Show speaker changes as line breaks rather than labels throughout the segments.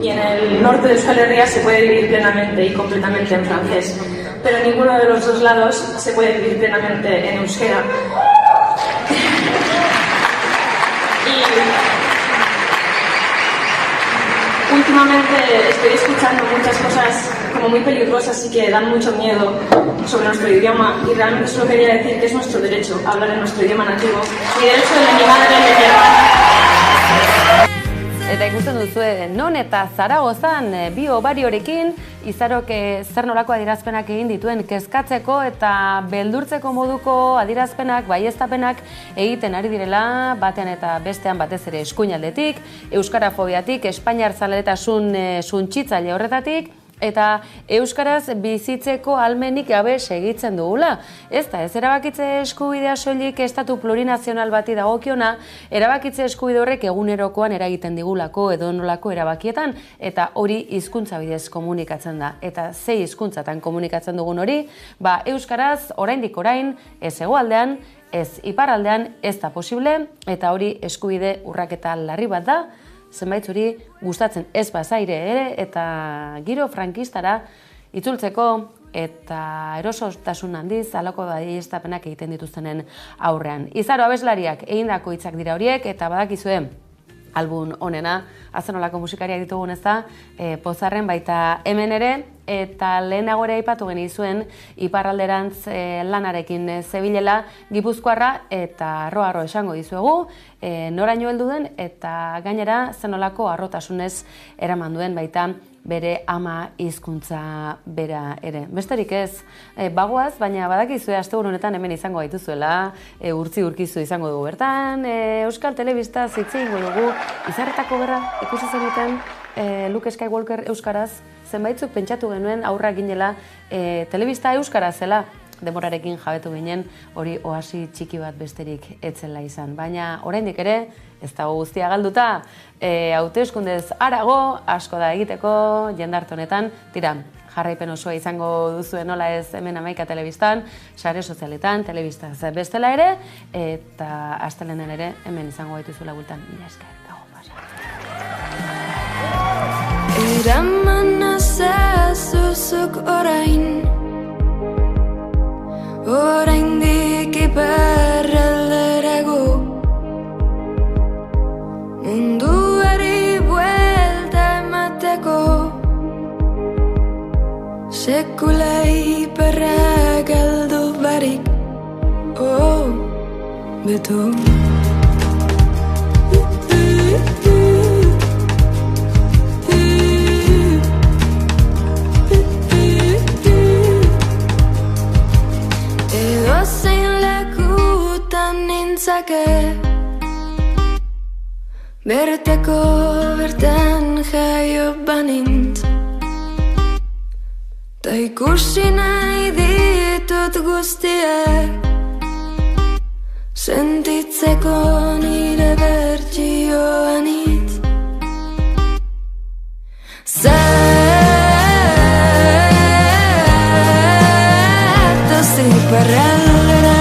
Y en el norte de Euskal Herria se puede vivir plenamente y completamente en francés, pero en ninguno de los dos lados se puede vivir plenamente en euskera. Y últimamente estoy escuchando muchas cosas como muy peligrosas y que dan mucho miedo sobre nuestro idioma, y realmente solo quería decir que es nuestro derecho hablar en nuestro idioma nativo, mi derecho de mi madre y de mi hermana.
Eta ikusten duzue, non eta Zaragozan bi obariorekin Izarok zer nolako adierazpenak egin dituen kezkatzeko eta beldurtzeko moduko adierazpenak, baieztapenak egiten ari direla, batean eta bestean batez ere eskuinaldetik, euskarafobiatik, espainiar zaletasun suntsitzaile horretatik, eta euskaraz bizitzeko ahalmenik gabe segitzen dugula. Ez da, ez erabakitze eskubidea soilik estatu plurinazional bati dagokiona, erabakitze eskubide horrek egunerokoan eragiten digulako edonolako erabakietan, eta hori hizkuntza bidez komunikatzen da. Eta ze hizkuntzatan komunikatzen dugun hori, euskaraz oraindik orain, ez hegoaldean, ez iparraldean ez da posible, eta hori eskubide urraketa larri bat da, zenbait zuri gustatzen ez bazaire ere, eta giro frankistara itzultzeko eta erosotasun handiz halako baieztapenak egiten dituztenen aurrean. Izaro abeslariak egindako hitzak dira horiek, eta badakizue album honena, azenolako musikariak ditugun ez da, pozarren baita hemen ere, eta lehenago ere aipatu genizuen iparralderantz lanarekin zebilela Gipuzkoarra, eta arro esango dizuegu, noraino heldu den, eta gainera zenolako harrotasunez eraman duen baita bere ama hizkuntza bera ere. Besterik ez, bagoaz, baina badakizue asteburu honetan hemen izango gaituzuela, urkizu izango dugu bertan, Euskal Telebista hitz egingo dugu, Izarretako Gerra ikusi zenuten, Luke Skywalker euskaraz, zenbaitzuk pentsatu genuen aurra ginela telebista euskaraz zela, demorarekin jabetu ginen hori oasi txiki bat besterik etzela izan. Baina oraindik ere, ez dago guztia galduta, hauteskundez harago asko da egiteko jendarte honetan, tira, jarraipen osoa izango duzuen nola ez hemen Hamaika Telebistan, sare sozialetan, telebistaz bestela ere, eta astelenen ere hemen izango gaituzula bultan. Mila esker, gago pasa.
Eraman azazuzuk orain, oraindik iparralderago, munduari buelta emateko, sekula iparra galdu barik, betu. Bertako bertan jaio banintz, ta ikusi nahi ditut guztiak, sentitzeko nire bertsioan hitz. Zatoz iparraldera,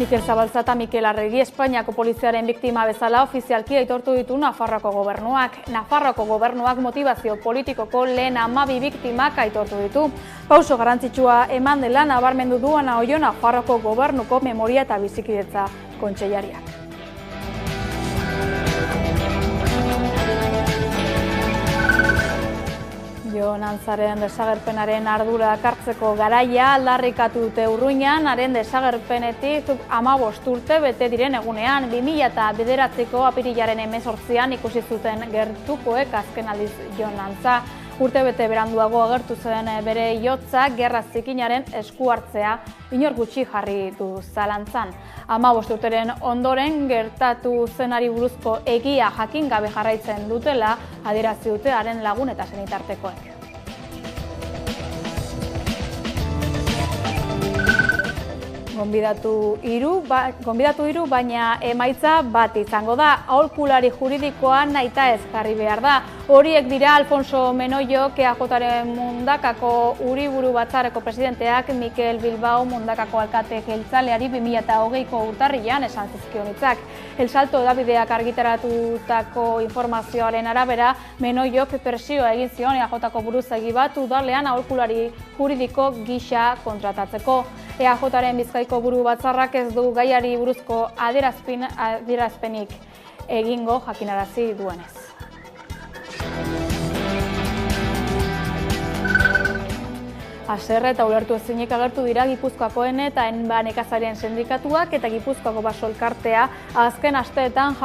Mikel Zabalza eta Mikel Arregi Espainiako poliziaren biktima bezala ofizialki aitortu ditu Nafarroako gobernuak. Nafarroako gobernuak motivazio politikoko lehen 12 biktimak aitortu ditu. Pauso garrantzitsua eman dela nabarmendu du Ana Oio Nafarroako gobernuko memoria eta bizikidetza kontseilariak. Jon Antzaren desagerpenaren ardura hartzeko garaia aldarrikatu dute Urruñan, haren desagerpenetik 15 urte bete diren egunean, 2009ko apirilaren 18an ikusi zuten gertukoek azken aldiz Jon Antza. Urte bete beranduago agertu zen bere ihotza gerra zikinaren esku hartzea inor gutxi jarri du zalantzan. 15 urteren ondoren gertatu zenari buruzko egia jakin gabe jarraitzen dutela adierazi dute haren lagun eta senitartekoek. Gonbidatu hiru, baina emaitza bat izango da. Aholkulari juridikoa nahitaez jarri behar da. Horiek dira Alfonso Menollok, EAJaren Mundakako Uriburu Batzarreko presidenteak, Mikel Bilbao Mundakako alkate jeltzaleari 2020ko urtarrilean esan zizkion hitzak. El Salto hedabideak argitaratutako informazioaren arabera, Menollok presioa egin zion EAJko buruzagi bat udalean aholkulari juridiko gisa kontratatzeko. EAJaren Bizkaiko buru batzarrak ez du gaiari buruzko adierazpenik egingo jakinarazi duenez. Haserre eta ulertu ezinik agertu dira Gipuzkoakoen eta Enba nekazarien sindikatuak eta Gipuzkoako baso elkartea azken asteetan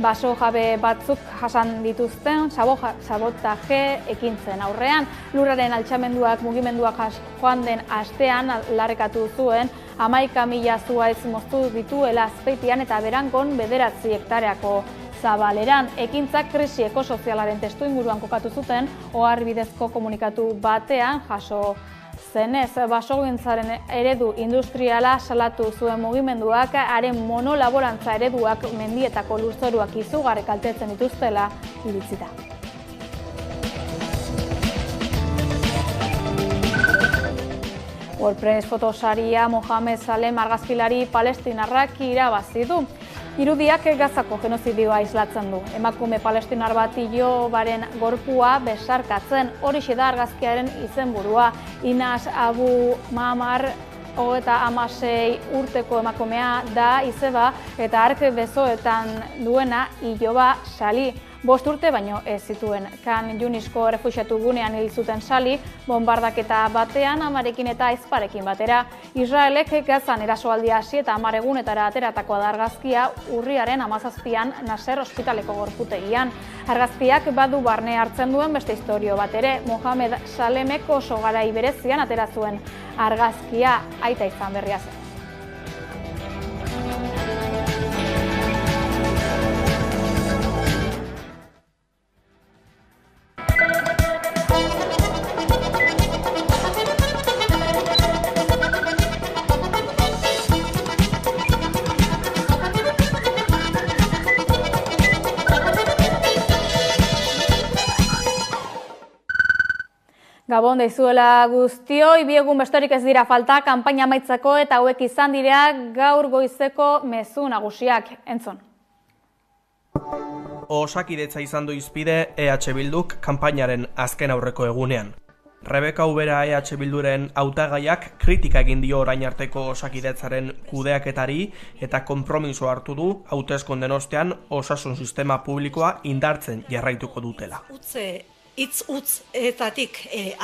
baso jabe batzuk jasan dituzten sabotaje ekintzen aurrean. Lurraren altxamenduak mugimenduak joan den astean aldarrikatu zuen 11.000 zuhaitz moztu dituela Azpeitian eta Berangon 9 hektareako zabaleran. Ekintzak krisi ekosozialaren testuinguruan kokatu zuten, oharbidezko komunikatu batean jaso zenez, basogintzaren eredu industriala salatu zuen mugimenduak, haren monolaborantza ereduak mendietako lurzoruak izugarri kaltetzen dituztela iritzita. WordPress fotosaria Mohamed Salem argazkilari palestinarrak irabazi du. Irudiak Gazako genozidioa islatzen du. Emakume palestinar bat ilobaren gorpua besarkatzen, horixe da argazkiaren izenburua. Inas Abu Mamar 36 urteko emakumea da izeba eta ark besoetan duena iloba Sali. 5 urte baino ez zituen. Kan Yunisko errefuxiatu gunean hil zuten Sali, bonbardaketa batean amarekin eta aizparekin batera. Israelek Gazan erasoaldia hasi eta 10 egunetara ateratakoa da argazkia urriaren 17an Nasser ospitaleko gorputegian. Argazkiak badu barne hartzen duen beste istorio bat ere. Mohamed Salemek oso garai berezian atera zuen argazkia aita izan berria zen. Gabon deizuela guztioi, bi egun besterik ez dira falta kanpaina amaitzeko eta hauek izan dira gaur goizeko mezu nagusiak. Entzun.
Osakidetza izan du hizpide EH Bilduk kanpainaren azken aurreko egunean. Rebeka Ubera EH Bilduren hautagaiak kritika egin dio orain arteko Osakidetzaren kudeaketari eta konpromiso hartu du hauteskunde ostean osasun sistema publikoa indartzen jarraituko dutela.
Hitz-hutzetatik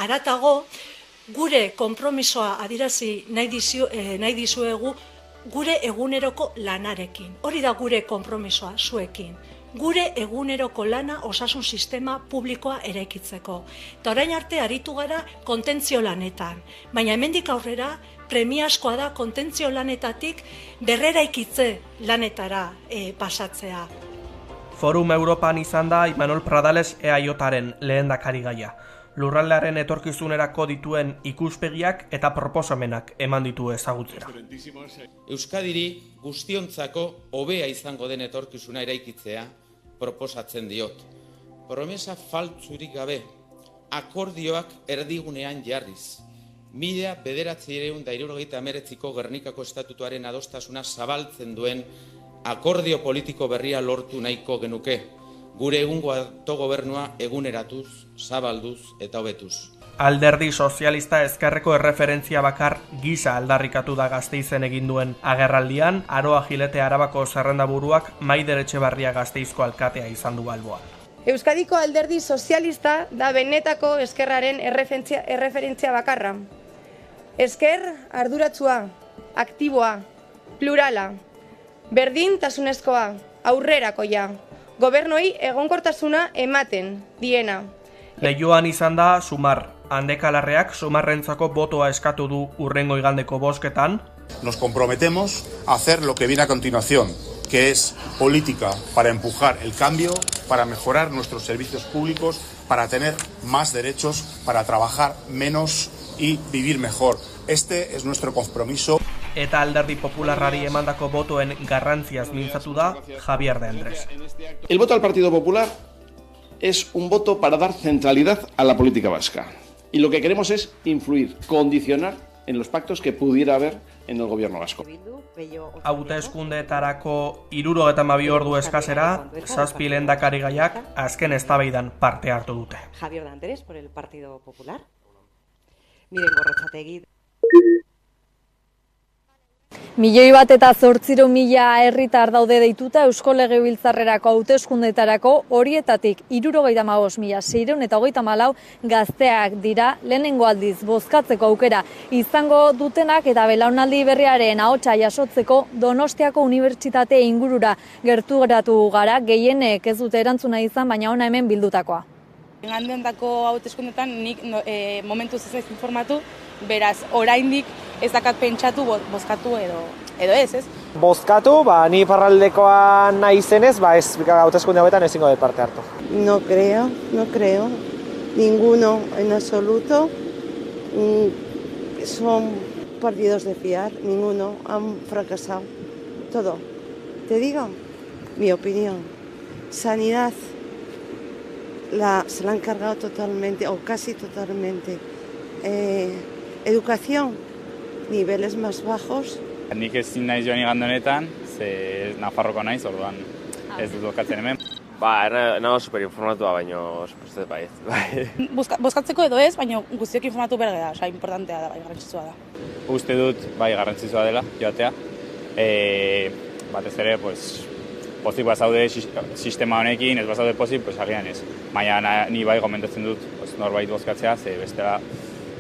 haratago, gure konpromisoa adierazi nahi dizuegu gure eguneroko lanarekin. Hori da gure konpromisoa zuekin. Gure eguneroko lana osasun sistema publikoa eraikitzeko. Eta orain arte aritu gara kontentzio lanetan. Baina hemendik aurrera premiazkoa da kontentzio lanetatik berreraikitze lanetara pasatzea.
Forum Europan izan da Imanol Pradales EAJaren lehendakari gaia. Lurraldearen etorkizunerako dituen ikuspegiak eta proposamenak eman ditu ezagutzera.
Euskadiri guztiontzako hobea izango den etorkizuna eraikitzea proposatzen diot. Promesa faltsurik gabe, akordioak erdigunean jarriz. 1979ko Gernikako Estatutuaren adostasuna zabaltzen duen akordio politiko berria lortu nahiko genuke, gure egungo autogobernua eguneratuz, zabalduz eta hobetuz.
Alderdi Sozialista ezkerreko erreferentzia bakar gisa aldarrikatu da Gasteizen egin duen agerraldian, Aroa Gilete Arabako zerrendaburuak Maider Etxebarria Gasteizko alkatea izan du alboan.
Euskadiko alderdi sozialista da benetako ezkerraren erreferentzia bakarra. Ezker arduratsua, aktiboa, plurala, berdintasunezkoa, aurrerakoia, gobernoi egonkortasuna ematen diena.
Leioan izan da Sumar. Handekalarreak Sumarrentzako botoa eskatu du hurrengo igandeko bozketan.
Nos comprometemos a hacer lo que viene a continuación, que es política para empujar el cambio, para mejorar nuestros servicios públicos, para tener más derechos, para trabajar menos y vivir mejor. Este es nuestro compromiso.
Eta Alderdi Popularrari emandako botoen garrantziaz mintzatu da Javier de Andrés.
El voto al Partido Popular es un voto para dar centralidad a la política vasca. Y lo que queremos es influir, condicionar en los pactos que pudiera haber en el gobierno vasco.
Hauteskundeetarako 72 ordu eskasera, 7 lehendakarigaiak azken eztabaidan parte hartu dute.
Javier de Andrés por el Partido Popular. Miren Gorrotxategi.
1.800.000 herritar daude deituta Eusko Legebiltzarrerako hauteskundeetarako, horietatik 75.634 gazteak dira lehenengo aldiz bozkatzeko aukera izango dutenak eta belaunaldi berriaren ahotsa jasotzeko Donostiako Unibertsitate ingurura gerturatu gara, gehienek ez dute erantzuna izan, baina ona hemen bildutakoa.
Handendako hauteskundetan nik momentuz ez informatu, beraz oraindik ez dakat pentsatu bozkatu edo ez.
Bozkatu, ni iparraldekoa nahi zenez, ez hauteskunde hauetan ezingo dut parte hartu.
No creo. Ninguno en absoluto. Son partidos de fiar, ninguno. Han fracasado. Todo. Te digo, mi opinión. Sanidad se la han cargado totalmente, o casi totalmente. Educación, niveles más bajos.
Nik ezin naiz joan igande honetan, ze Nafarroko naiz, orduan ez dut bozkatzen hemen.
Nago superinformatua, baino suposte baiz.
Bozkatzeko edo ez, baina guztiok informatu behar da, oza, importantea da, garrantzitsua da.
Uste dut, garrantzitsua dela, joatea. Batez ere, pozik bazaude sistema honekin, ez bazaude pozik, agian ez. Baina ni gomendatzen dut norbait bozkatzea, ze bestela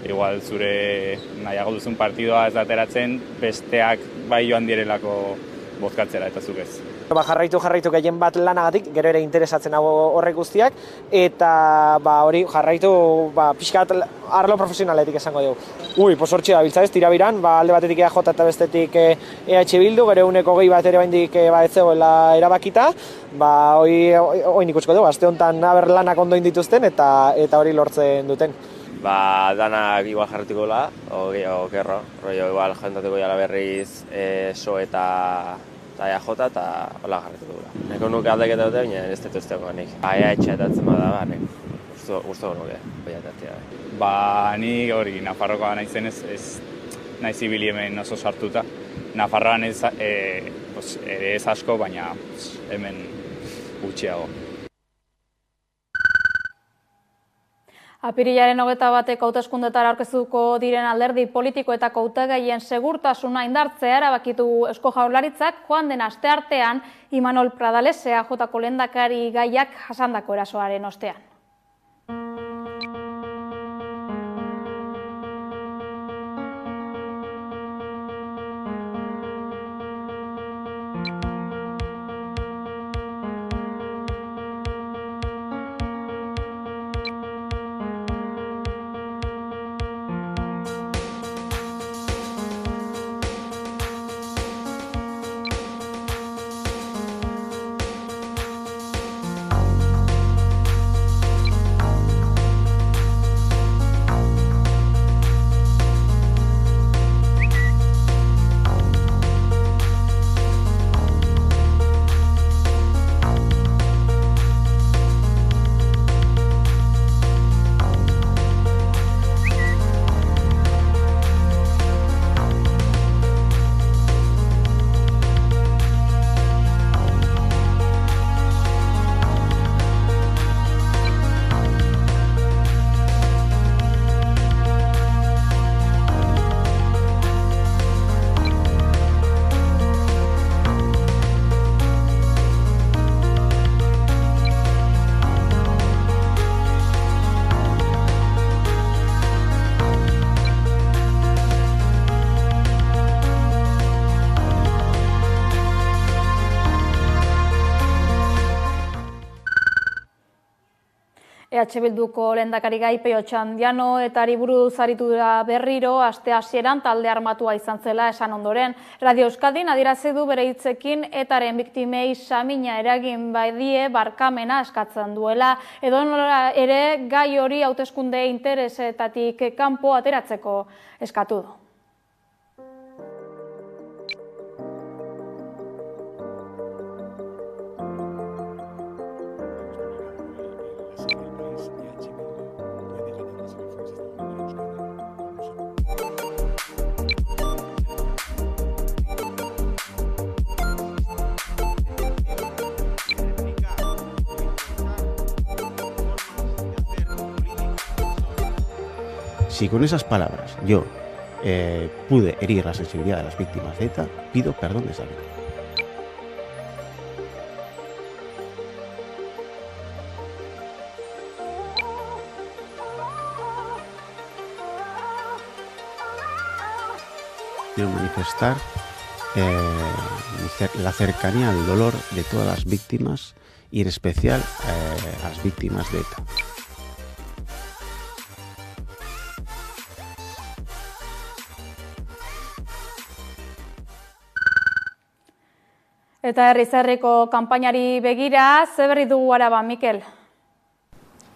igual zure nahiago duzun partidoa ez dateratzen, besteak joan direlako bozkatzera eta zuk ez.
Jarraitu gehien bat lanagatik, gero ere interesatzen hau horrek guztiak, eta hori jarraitu pixkat arlo profesionaletik esango dugu. Hortxe da biltza ez, tirabiran, alde batetik EAJ eta bestetik EH Bildu, gero uneko gehi bat ere baindik ez zegoela erabakita, hori ikusiko dugu, aste honetan lanak ondoin dituzten eta hori lortzen duten.
Danak igual jarretiko gula, okerro, igual jentatuko jala berriz SO eta EAJ eta hola jarretiko gula. Neko nuke aldaketa dute, baina ez dut ez dago nik. EH eta atzen bada, guztu nuke, baiatatea.
Ni hori, Nafarrokoa nahi zen ez nahi zibili hemen oso sartuta. Nafarroan ere ez asko, baina hemen gutxiago.
Apirilaren 21 hauteskundetara aurkeztuko diren alderdi politikoetako hautagaien segurtasuna indartzea erabakitu Eusko Jaurlaritzak joan den asteartean Imanol Pradales EAJko lehendakari gaiak jasandako erasoaren ostean. EH Bilduko lehendakarigai Peio Otxandiano eta buruz aritu da berriro aste hasieran talde armatua izan zela esan ondoren. Radio Euskadin adierazi du bere hitzekin etaren biktimei samina eragin badie barkamena eskatzen duela, edonola ere gai hori hauteskunde interesetatik kanpo ateratzeko eskatu du.
Si con esas palabras yo pude herir la sensibilidad de las víctimas de ETA, pido perdón desde aquí. Quiero manifestar la cercanía al dolor de todas las víctimas y en especial a las víctimas de ETA.
Eta herri-zerriko kanpainari begira, ze berri dugu Araban, Mikel?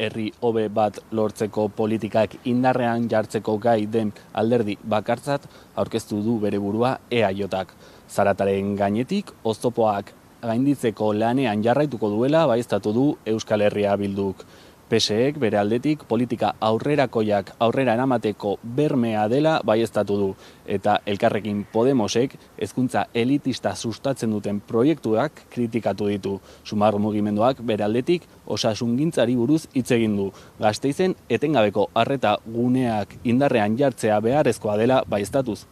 Herri hobe bat lortzeko politikak indarrean jartzeko gai den alderdi bakartzat aurkeztu du bere burua EAJak. Zarataren gainetik oztopoak gainditzeko lanean jarraituko duela baieztatu du Euskal Herria Bilduk. PSEk bere aldetik politika aurrerakoiak aurrera eramateko bermea dela baieztatu du, eta Elkarrekin Podemosek hezkuntza elitista sustatzen duten proiektuak kritikatu ditu. Sumar mugimenduak bere aldetik osasungintzari buruz hitz egin du. Gasteizen etengabeko arreta guneak indarrean jartzea beharrezkoa dela baieztatuz.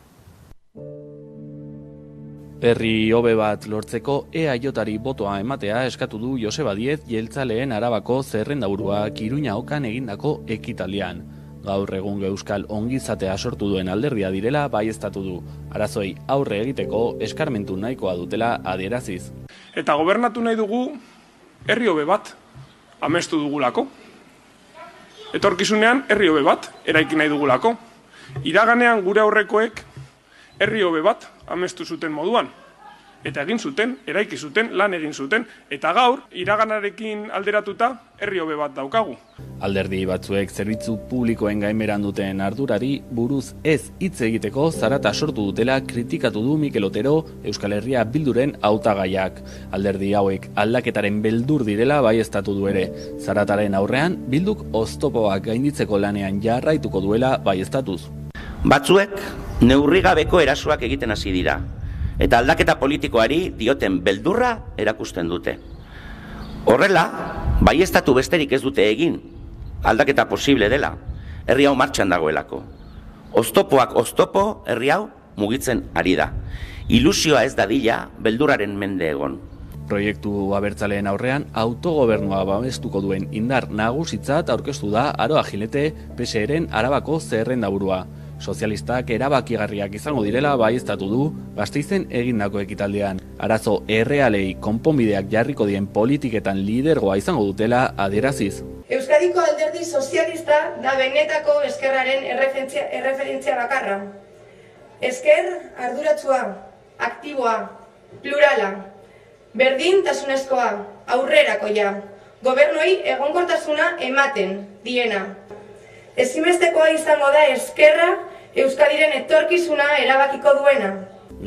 Herri hobe bat lortzeko EAJari botoa ematea eskatu du Joseba Diez jeltzaleen Arabako zerrendaburuak Iruña Okan egindako ekitaldian. Gaur egun euskal ongizatea sortu duen alderdia direla baieztatu du. Arazoi aurre egiteko eskarmentu nahikoa dutela adieraziz.
Eta gobernatu nahi dugu herri hobe bat amestu dugulako. Etorkizunean herri hobe bat eraiki nahi dugulako. Iraganean gure aurrekoek herri hobe bat amestu zuten moduan. Eta egin zuten, eraiki zuten, lan egin zuten, eta gaur, iraganarekin alderatuta, herri hobe bat daukagu.
Alderdi batzuek zerbitzu publikoen gainberan duten ardurari buruz ez hitz egiteko zarata sortu dutela kritikatu du Mikel Otero Euskal Herria Bilduren hautagaiak. Alderdi hauek aldaketaren beldur direla baieztatu du ere. Zarataren aurrean, Bilduk oztopoak gainditzeko lanean jarraituko duela baieztatuz.
Batzuek neurrigabeko erasoak egiten hasi dira, eta aldaketa politikoari dioten beldurra erakusten dute. Horrela, baieztatu besterik ez dute egin, aldaketa posible dela, herri hau martxan dagoelako. Oztopoak oztopo, herri hau mugitzen ari da. Ilusioa ez dadila beldurraren mende egon.
Proiektu abertzaleen aurrean autogobernua babestuko duen indar nagusitzat aurkeztu da Aroa Gilete PSEren Arabako zerrendaburua. Sozialistak erabakigarriak izango direla baieztatu du Gasteizen egindako ekitaldean. Arazo errealei konponbideak jarriko dien politiketan lidergoa izango dutela adieraziz.
Euskadiko alderdi sozialista da benetako eskerraren erreferentzia bakarra. Esker arduratsua, aktiboa, plurala, berdintasunezkoa, aurrerakoia, gobernuei egonkortasuna ematen diena. Ezinbestekoa izango da eskerra Euskadiren etorkizuna erabakiko duena.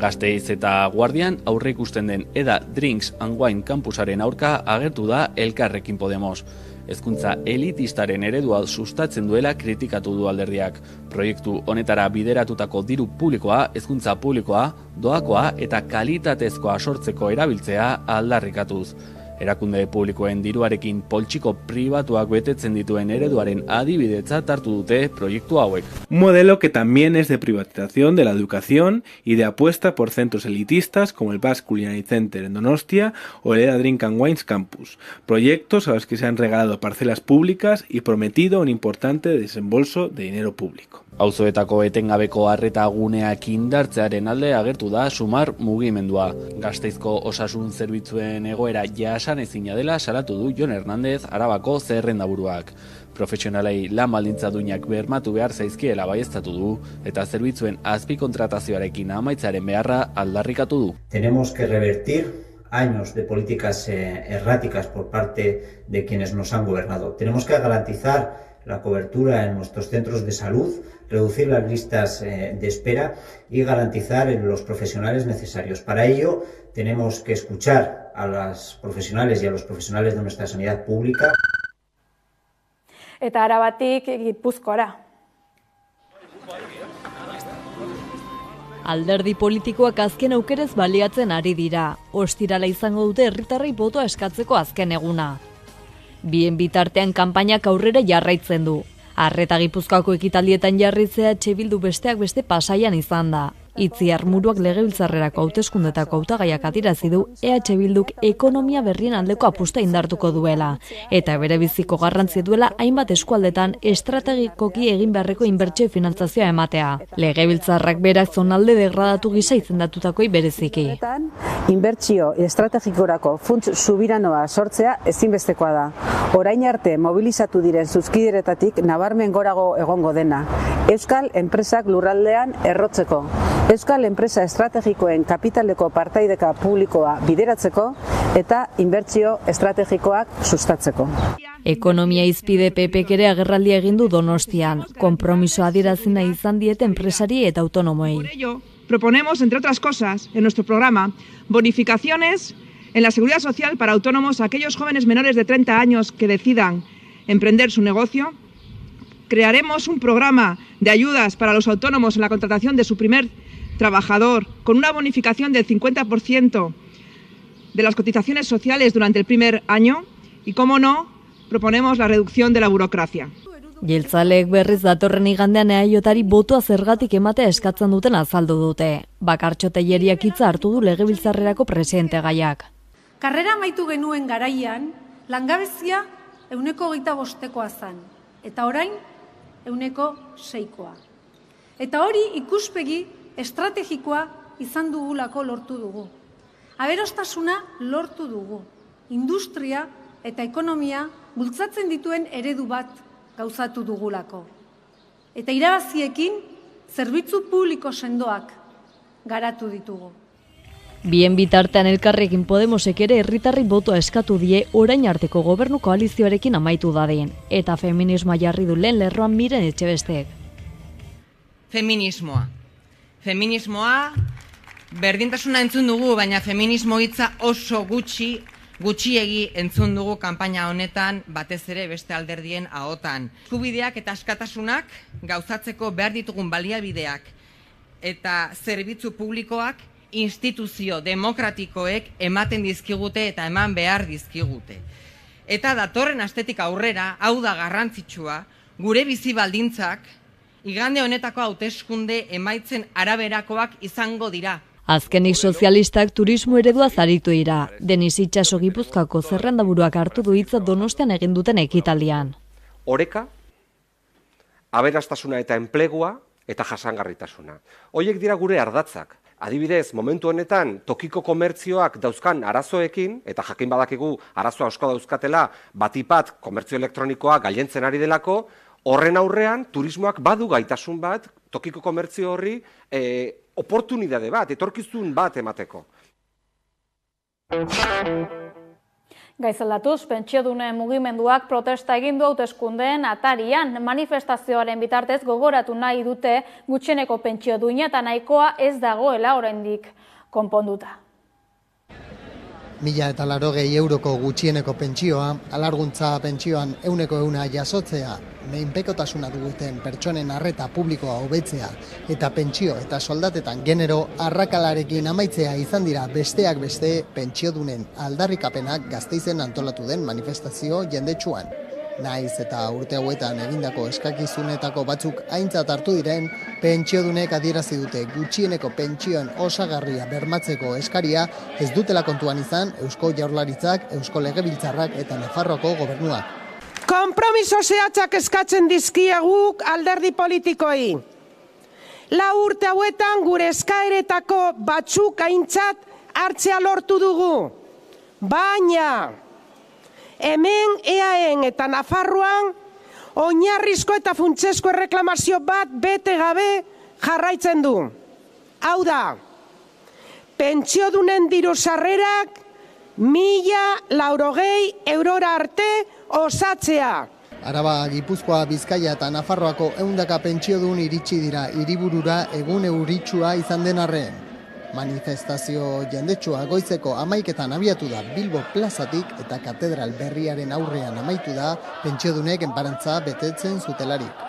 Gasteiz eta Guardian aurre ikusten den Eda Drinks and Wine campusaren aurka agertu da Elkarrekin Podemos. Hezkuntza elitistaren eredua sustatzen duela kritikatu du alderdiak. Proiektu honetara bideratutako diru publikoa, hezkuntza publikoa, doakoa eta kalitatezkoa sortzeko erabiltzea aldarrikatuz. Erakunde publikoen diruarekin poltsiko pribatuak betetzen dituen ereduaren adibidetzat hartu dute proiektu hauek.
Un modelo que también es de privatización de la educación y de apuesta por centros elitistas como el Basque Culinary Center en Donostia o el Eda Drink and Wines Campus, proyectos a los que se han regalado parcelas públicas y prometido un importante desembolso de dinero público.
Auzoetako etengabeko arreta guneak indartzearen alde agertu da Sumar mugimendua. Gasteizko osasun zerbitzuen egoera jasa jasanezina dela salatu du Jon Hernandez Arabako zerrendaburuak. Profesionalei lan baldintza duinak bermatu behar zaizkiela baieztatu du eta zerbitzuen azpikontratazioarekin amaitzaren beharra aldarrikatu du.
Tenemos que revertir años de políticas erráticas por parte de quienes nos han gobernado. Tenemos que garantizar la cobertura en nuestros centros de salud, reducir las listas de espera y garantizar los profesionales necesarios. Para ello tenemos que escuchar a las profesionales y a los profesionales de nuestra sanidad pública.
Eta Arabatik Gipuzkoara.
Alderdi politikoak azken aukerez baliatzen ari dira. Ostirala izango dute herritarrei botoa eskatzeko azken eguna. Bien bitartean kanpainak aurrera jarraitzen du. Arreta Gipuzkoako ekitaldietan jarritzea EH Bildu besteak beste Pasaian izan da. Itziar Muruak legebiltzarrerako hauteskundetako hautagaiak adierazi du EH Bilduk ekonomia berrien aldeko apusta indartuko duela eta bere biziko garrantzia duela hainbat eskualdetan estrategikoki egin beharreko inbertsio finantzazioa ematea. Legebiltzarrak berak zonalde degradatu gisa izendatutako bereziki.
Inbertsio estrategikorako funts subiranoa sortzea ezinbestekoa da. Orain arte mobilizatu diren zuzkideretatik nabarmen gorago egongo dena. Euskal enpresak lurraldean errotzeko. Euskal enpresa estrategikoen kapitaleko partaideka publikoa bideratzeko eta inbertsio estrategikoak sustatzeko.
Ekonomia hizpide PPk ere agerraldia egin du Donostian, konpromisoa adierazi nahi izan diete enpresari eta autonomoei.
Por ello, proponemos, entre otras cosas, en nuestro programa, bonificaciones en la seguridad social para autónomos a aquellos jóvenes menores de 30 años que decidan emprender su negocio. Crearemos un programa de ayudas para los autónomos en la contratación de su primer trabajador, con una bonificación del 50% de las cotizaciones sociales durante el primer año y, cómo no, proponemos la reducción de la burocracia.
Jeltzaleek berriz datorren igandean EAJari botoa zergatik ematea eskatzen duten azaldu dute. Bakartxo Telleriak hitza hartu du legebiltzarrerako presidente gaiak.
Karrera amaitu genuen garaian, langabezia 25%koa zen, eta orain 6%. Eta hori ikuspegi estrategikoa izan dugulako lortu dugu. Aberostasuna lortu dugu. Industria eta ekonomia bultzatzen dituen eredu bat gauzatu dugulako. Eta irabaziekin zerbitzu publiko sendoak garatu ditugu.
Bien bitartean Elkarrekin Podemosek ere herritarri botoa eskatu die orain arteko gobernu koalizioarekin amaitu dadin. Eta feminismoa jarri du lehen lerroan Miren Etxebestek.
Feminismoa berdintasuna entzun dugu, baina feminismo hitza oso gutxiegi entzun dugu kanpaina honetan, batez ere beste alderdien ahotan. Eskubideak eta askatasunak gauzatzeko behar ditugun baliabideak eta zerbitzu publikoak instituzio demokratikoek ematen dizkigute eta eman behar dizkigute. Eta datorren astetik aurrera, hau da garrantzitsua, gure bizi baldintzak igande honetako hauteskunde emaitzen araberakoak izango dira.
Azkenik sozialistak turismo eredua zaritu dira. Denis Itxaso Gipuzkoako zerrendaburuak hartu du hitza Donostian egin duten ekitaldian.
Oreka, aberastasuna eta enplegua eta jasangarritasuna. Horiek dira gure ardatzak. Adibidez, momentu honetan tokiko komertzioak dauzkan arazoekin, eta jakin badakigu arazoa asko dauzkatela, batipat komertzio elektronikoa gailentzen ari delako, horren aurrean turismoak badu gaitasun bat, tokiko komertzio horri oportunidade bat, etorkizun bat emateko.
Gaizaldatuz, pentsiodunen mugimenduak protesta egin du hauteskundeen atarian. Manifestazioaren bitartez gogoratu nahi dute gutxieneko pentsioduina eta nahikoa ez dagoela oraindik konponduta.
1.080 euroko gutxieneko pentsioa, alarguntza pentsioan 100% jasotzea, menpekotasuna duten pertsonen arreta publikoa hobetzea eta pentsio eta soldatetan genero arrakalarekin amaitzea izan dira besteak beste pentsiodunen aldarrikapenak Gasteizen antolatu den manifestazio jendetsuan. Naiz eta urte hauetan egindako eskakizunetako batzuk aintzat hartu diren, pentsiodunek adierazi dute gutxieneko pentsioen osagarria bermatzeko eskaria ez dutela kontuan izan Eusko Jaurlaritzak, Eusko Legebiltzarrak eta Nafarroako gobernuak.
Konpromiso zehatzak eskatzen dizkiaguk alderdi politikoi. 4 urte hauetan gure eskaeretako batzuk aintzat hartzea lortu dugu. Baina hemen EAEn eta Nafarroan oinarrizko eta funtsezko erreklamazio bat bete gabe jarraitzen du. Hau da, pentsiodunen diru sarrerak 1.080 eurora arte osatzea.
Araba, Gipuzkoa, Bizkaia eta Nafarroako 100 pentsiodun iritsi dira hiriburura egun euritsua izan den arren. Manifestazio jendetsua goizeko 11etan abiatu da Bilbo plazatik eta katedral berriaren aurrean amaitu da pentsiodunek enparantza betetzen zutelarik.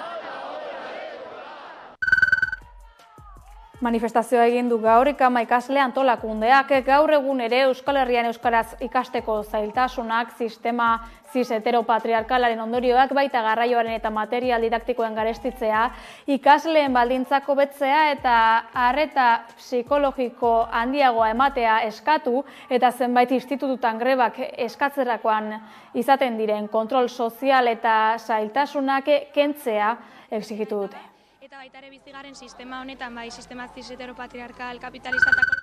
Manifestazioa egin du gaur ikasle antolakundeak. Gaur egun ere Euskal Herrian euskaraz ikasteko zailtasunak, sistema cis-heteropatriarkalaren ondorioak, baita garraioaren eta material didaktikoen garestitzea, ikasleen baldintzak hobetzea eta arreta psikologiko handiagoa ematea eskatu eta zenbait institututan grebak eskatzerakoan izaten diren kontrol sozial eta zailtasunak kentzea exigitu dute.
Eta baita ere bizigaren sistema honetan, bai sistema cis-heteropatriarkal kapitalistatako.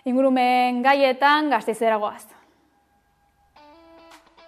Ingurumen gaietan Gasteizera goaz.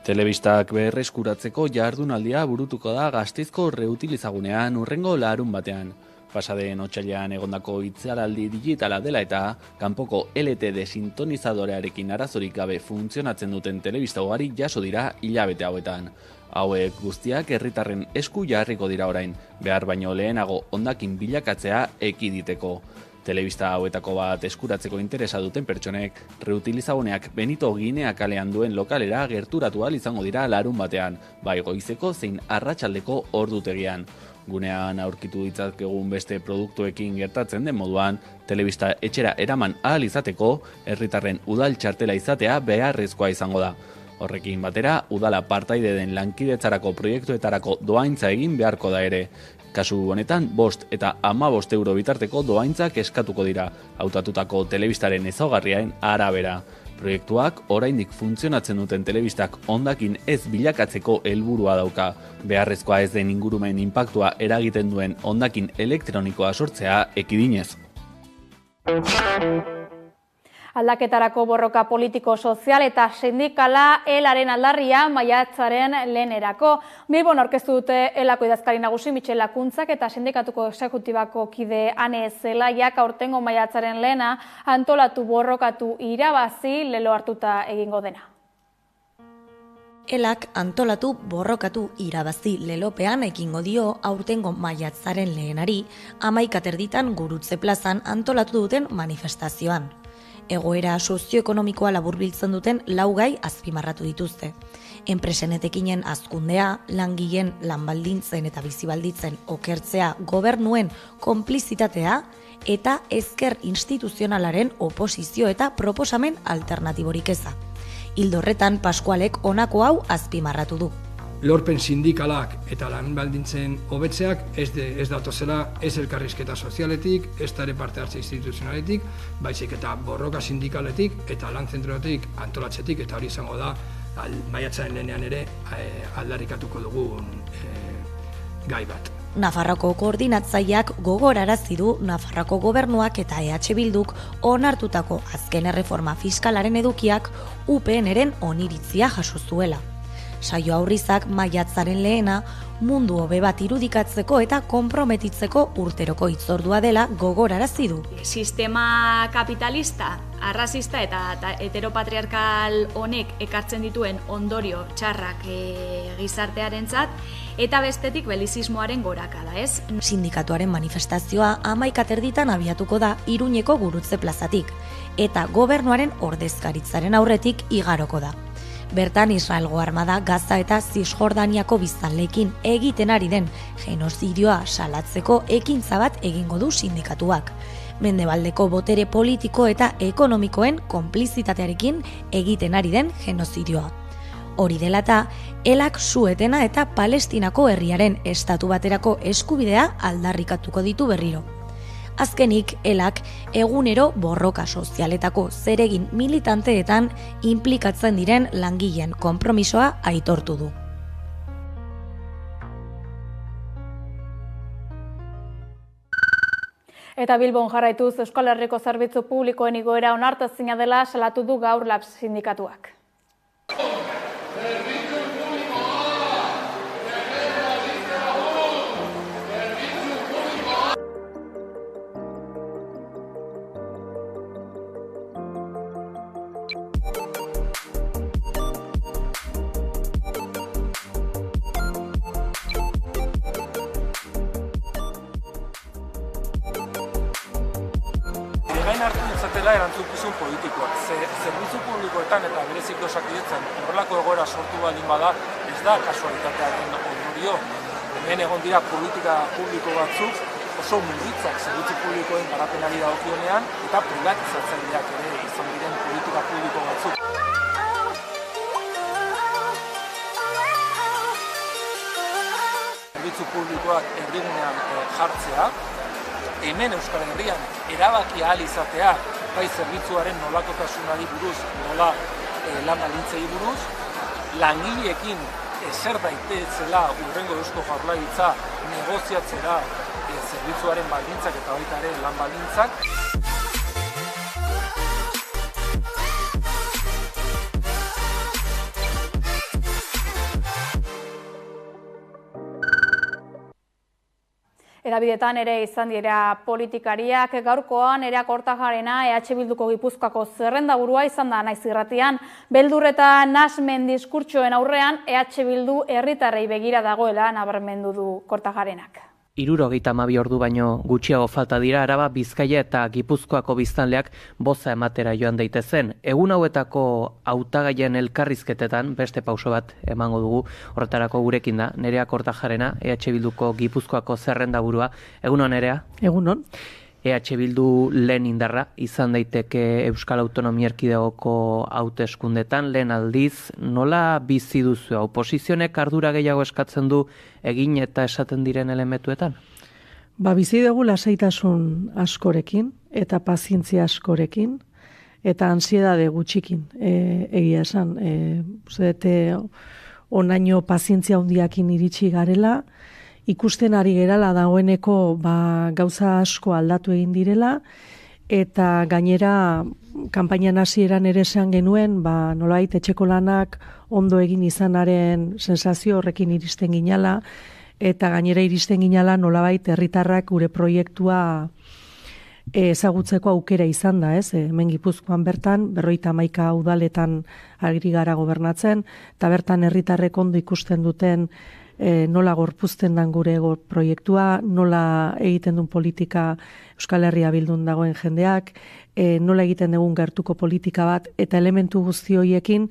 Telebistak berreskuratzeko jardunaldia burutuko da Gasteizko reutilizagunean hurrengo larun batean. Pasaden otsailean egondako hitzaraldi digitala dela eta kanpoko LTD sintonizadorearekin arazorik gabe funtzionatzen duten telebista ugari jaso dira hilabete hauetan. Hauek guztiak herritarren esku jarriko dira orain, behar baino lehenago hondakin bilakatzea ekiditeko. Telebista hauetako bat eskuratzeko interesa duten pertsonek, reutilizaguneak Benito Ginea kalean duen lokalera gerturatu ahal izango dira larun batean, bai goizeko zein arratsaldeko ordutegian. Gunean aurkitu ditzakegun beste produktuekin gertatzen den moduan, telebista etxera eraman ahal izateko, herritarren udal txartela izatea beharrezkoa izango da. Horrekin batera, udala partaide den lankidetzarako proiektuetarako doaintza egin beharko da ere. Kasu honetan, 5 eta 15 euro bitarteko doaintzak eskatuko dira, hautatutako telebistaren ezaugarriaren arabera. Proiektuak oraindik funtzionatzen duten telebistak hondakin ez bilakatzeko helburua dauka. Beharrezkoa ez den ingurumen inpaktua eragiten duen hondakin elektronikoa sortzea ekidinez.
Aldaketarako borroka politiko-sozial eta sindikala ELaren aldarria maiatzaren lehenerako. Bilbon aurkeztu dute ELako idazkari nagusi Mitxel Lakuntzak eta sindikatuko exekutibako kide Ane Zelaiak aurtengo maiatzaren lehena antolatu borrokatu irabazi lelo hartuta egingo dena.
ELak antolatu borrokatu irabazi lelopean ekingo dio aurtengo maiatzaren lehenari 11 Gurutze plazan antolatu duten manifestazioan. Egoera sozioekonomikoa laburbiltzen duten 4 gai azpimarratu dituzte. Enpresen etekinen hazkundea, langileen lanbaldintzen eta bizibalditzen okertzea, gobernuen konplizitatea eta ezker instituzionalaren oposizio eta proposamen alternatiborik eza. Ildo horretan Paskualek honako hau azpimarratu du.
Lorpen sindikalak eta lanbaldintzen hobetzeak ez datozela ez elkarrizketa sozialetik, ez ere parte hartze instituzionaletik, baizik eta borroka sindikaletik eta lanzentroetik antolatzetik, eta hori izango da maiatzaren lehenean ere aldarrikatuko dugun gai bat.
Nafarroko koordinatzaileak gogorarazi du Nafarroko gobernuak eta EH Bilduk onartutako azken erreforma fiskalaren edukiak UPNren oniritzia jaso zuela. Saio Aurrizak maiatzaren lehena mundu hobe bat irudikatzeko eta konprometitzeko urteroko hitzordua dela gogorarazi du.
Sistema kapitalista, arrazista eta heteropatriarkal honek ekartzen dituen ondorio txarrak gizartearentzat eta bestetik belizismoaren gorakada, ez?
Sindikatuaren manifestazioa 11:30 abiatuko da Iruñeko Gurutze plazatik eta gobernuaren ordezkaritzaren aurretik igaroko da. Bertan Israelgo armada Gaza eta Zisjordaniako biztanleekin egiten ari den genozidioa salatzeko ekintza bat egingo du sindikatuak. Mendebaldeko botere politiko eta ekonomikoen konplizitatearekin egiten ari den genozidioa. Hori dela eta, ELak Suetena eta Palestinako herriaren estatu baterako eskubidea aldarrikatuko ditu berriro. Azkenik, ELak egunero borroka sozialetako zeregin militanteetan inplikatzen diren langileen konpromisoa aitortu du.
Eta Bilbon jarraituz Euskal Herriko zerbitzu publikoen igoera onartezina dela salatu du gaur LAB sindikatuak.
hartu ditzatela erantzukizun politikoak. Zerbitzu publikoetan eta bereziko Osakidetzan horrelako egoera sortu baldin bada, ez da kasualitatearen ondorio. Hemen egon dira politika publiko batzuk oso murritzak zerbitzu publikoen garapenari dagokionean eta privatizatzaileak ere izan diren politika publiko batzuk. Zerbitzu publikoak erdigunean jartzea, hemen Euskal Herrian erabaki ahal izatea, bai zerbitzuaren nolakotasunari buruz, nola lan baldintzei buruz, langileekin ezer daitezela hurrengo Eusko Jaurlaritza negoziatzera zerbitzuaren baldintzak eta baita ere lan baldintzak.
Edabidetan ere izan dira politikariak, gaurkoan Nerea Kortajarena EH Bilduko Gipuzkoako zerrendaburua izan da Naiz Irratian. Beldur eta nasmen diskurtsoen aurrean EH Bildu herritarrei begira dagoela nabarmendu du Kortajarenak.
72 ordu baino gutxiago falta dira Araba, Bizkaia eta Gipuzkoako biztanleak boza ematera joan daitezen. Egun hauetako hautagaien elkarrizketetan beste pauso bat emango dugu. Horretarako gurekin da Nerea Kortajarena, EH Bilduko Gipuzkoako zerrendaburua. Egunon, Nerea?
Egunon.
EH Bildu lehen indarra izan daiteke Euskal Autonomia Erkidegoko hauteskundetan, lehen aldiz, nola bizi duzu? Oposizionek ardura gehiago eskatzen du egin eta esaten diren elementuetan?
Bizi dugu lasaitasun askorekin eta pazientzia askorekin eta ansiedade gutxikin egia esan. Onaino pazientzia handiakin iritsi garela, ikusten ari gerala dagoeneko gauza asko aldatu egin direla, eta gainera kanpainan hasieran ere esan genuen, nolabait etxeko lanak ondo egin izanaren sensazio horrekin iristen ginala, eta gainera iristen ginala nolabait herritarrak gure proiektua ezagutzeko aukera izan da, ez? Hemen Gipuzkoan bertan, 51 udaletan ari gara gobernatzen, eta bertan herritarrek ondo ikusten duten nola gorpuzten dan gure proiektua, nola egiten duen politika Euskal Herria Bildun dagoen jendeak, nola egiten dugun gertuko politika bat, eta elementu guzti horiekin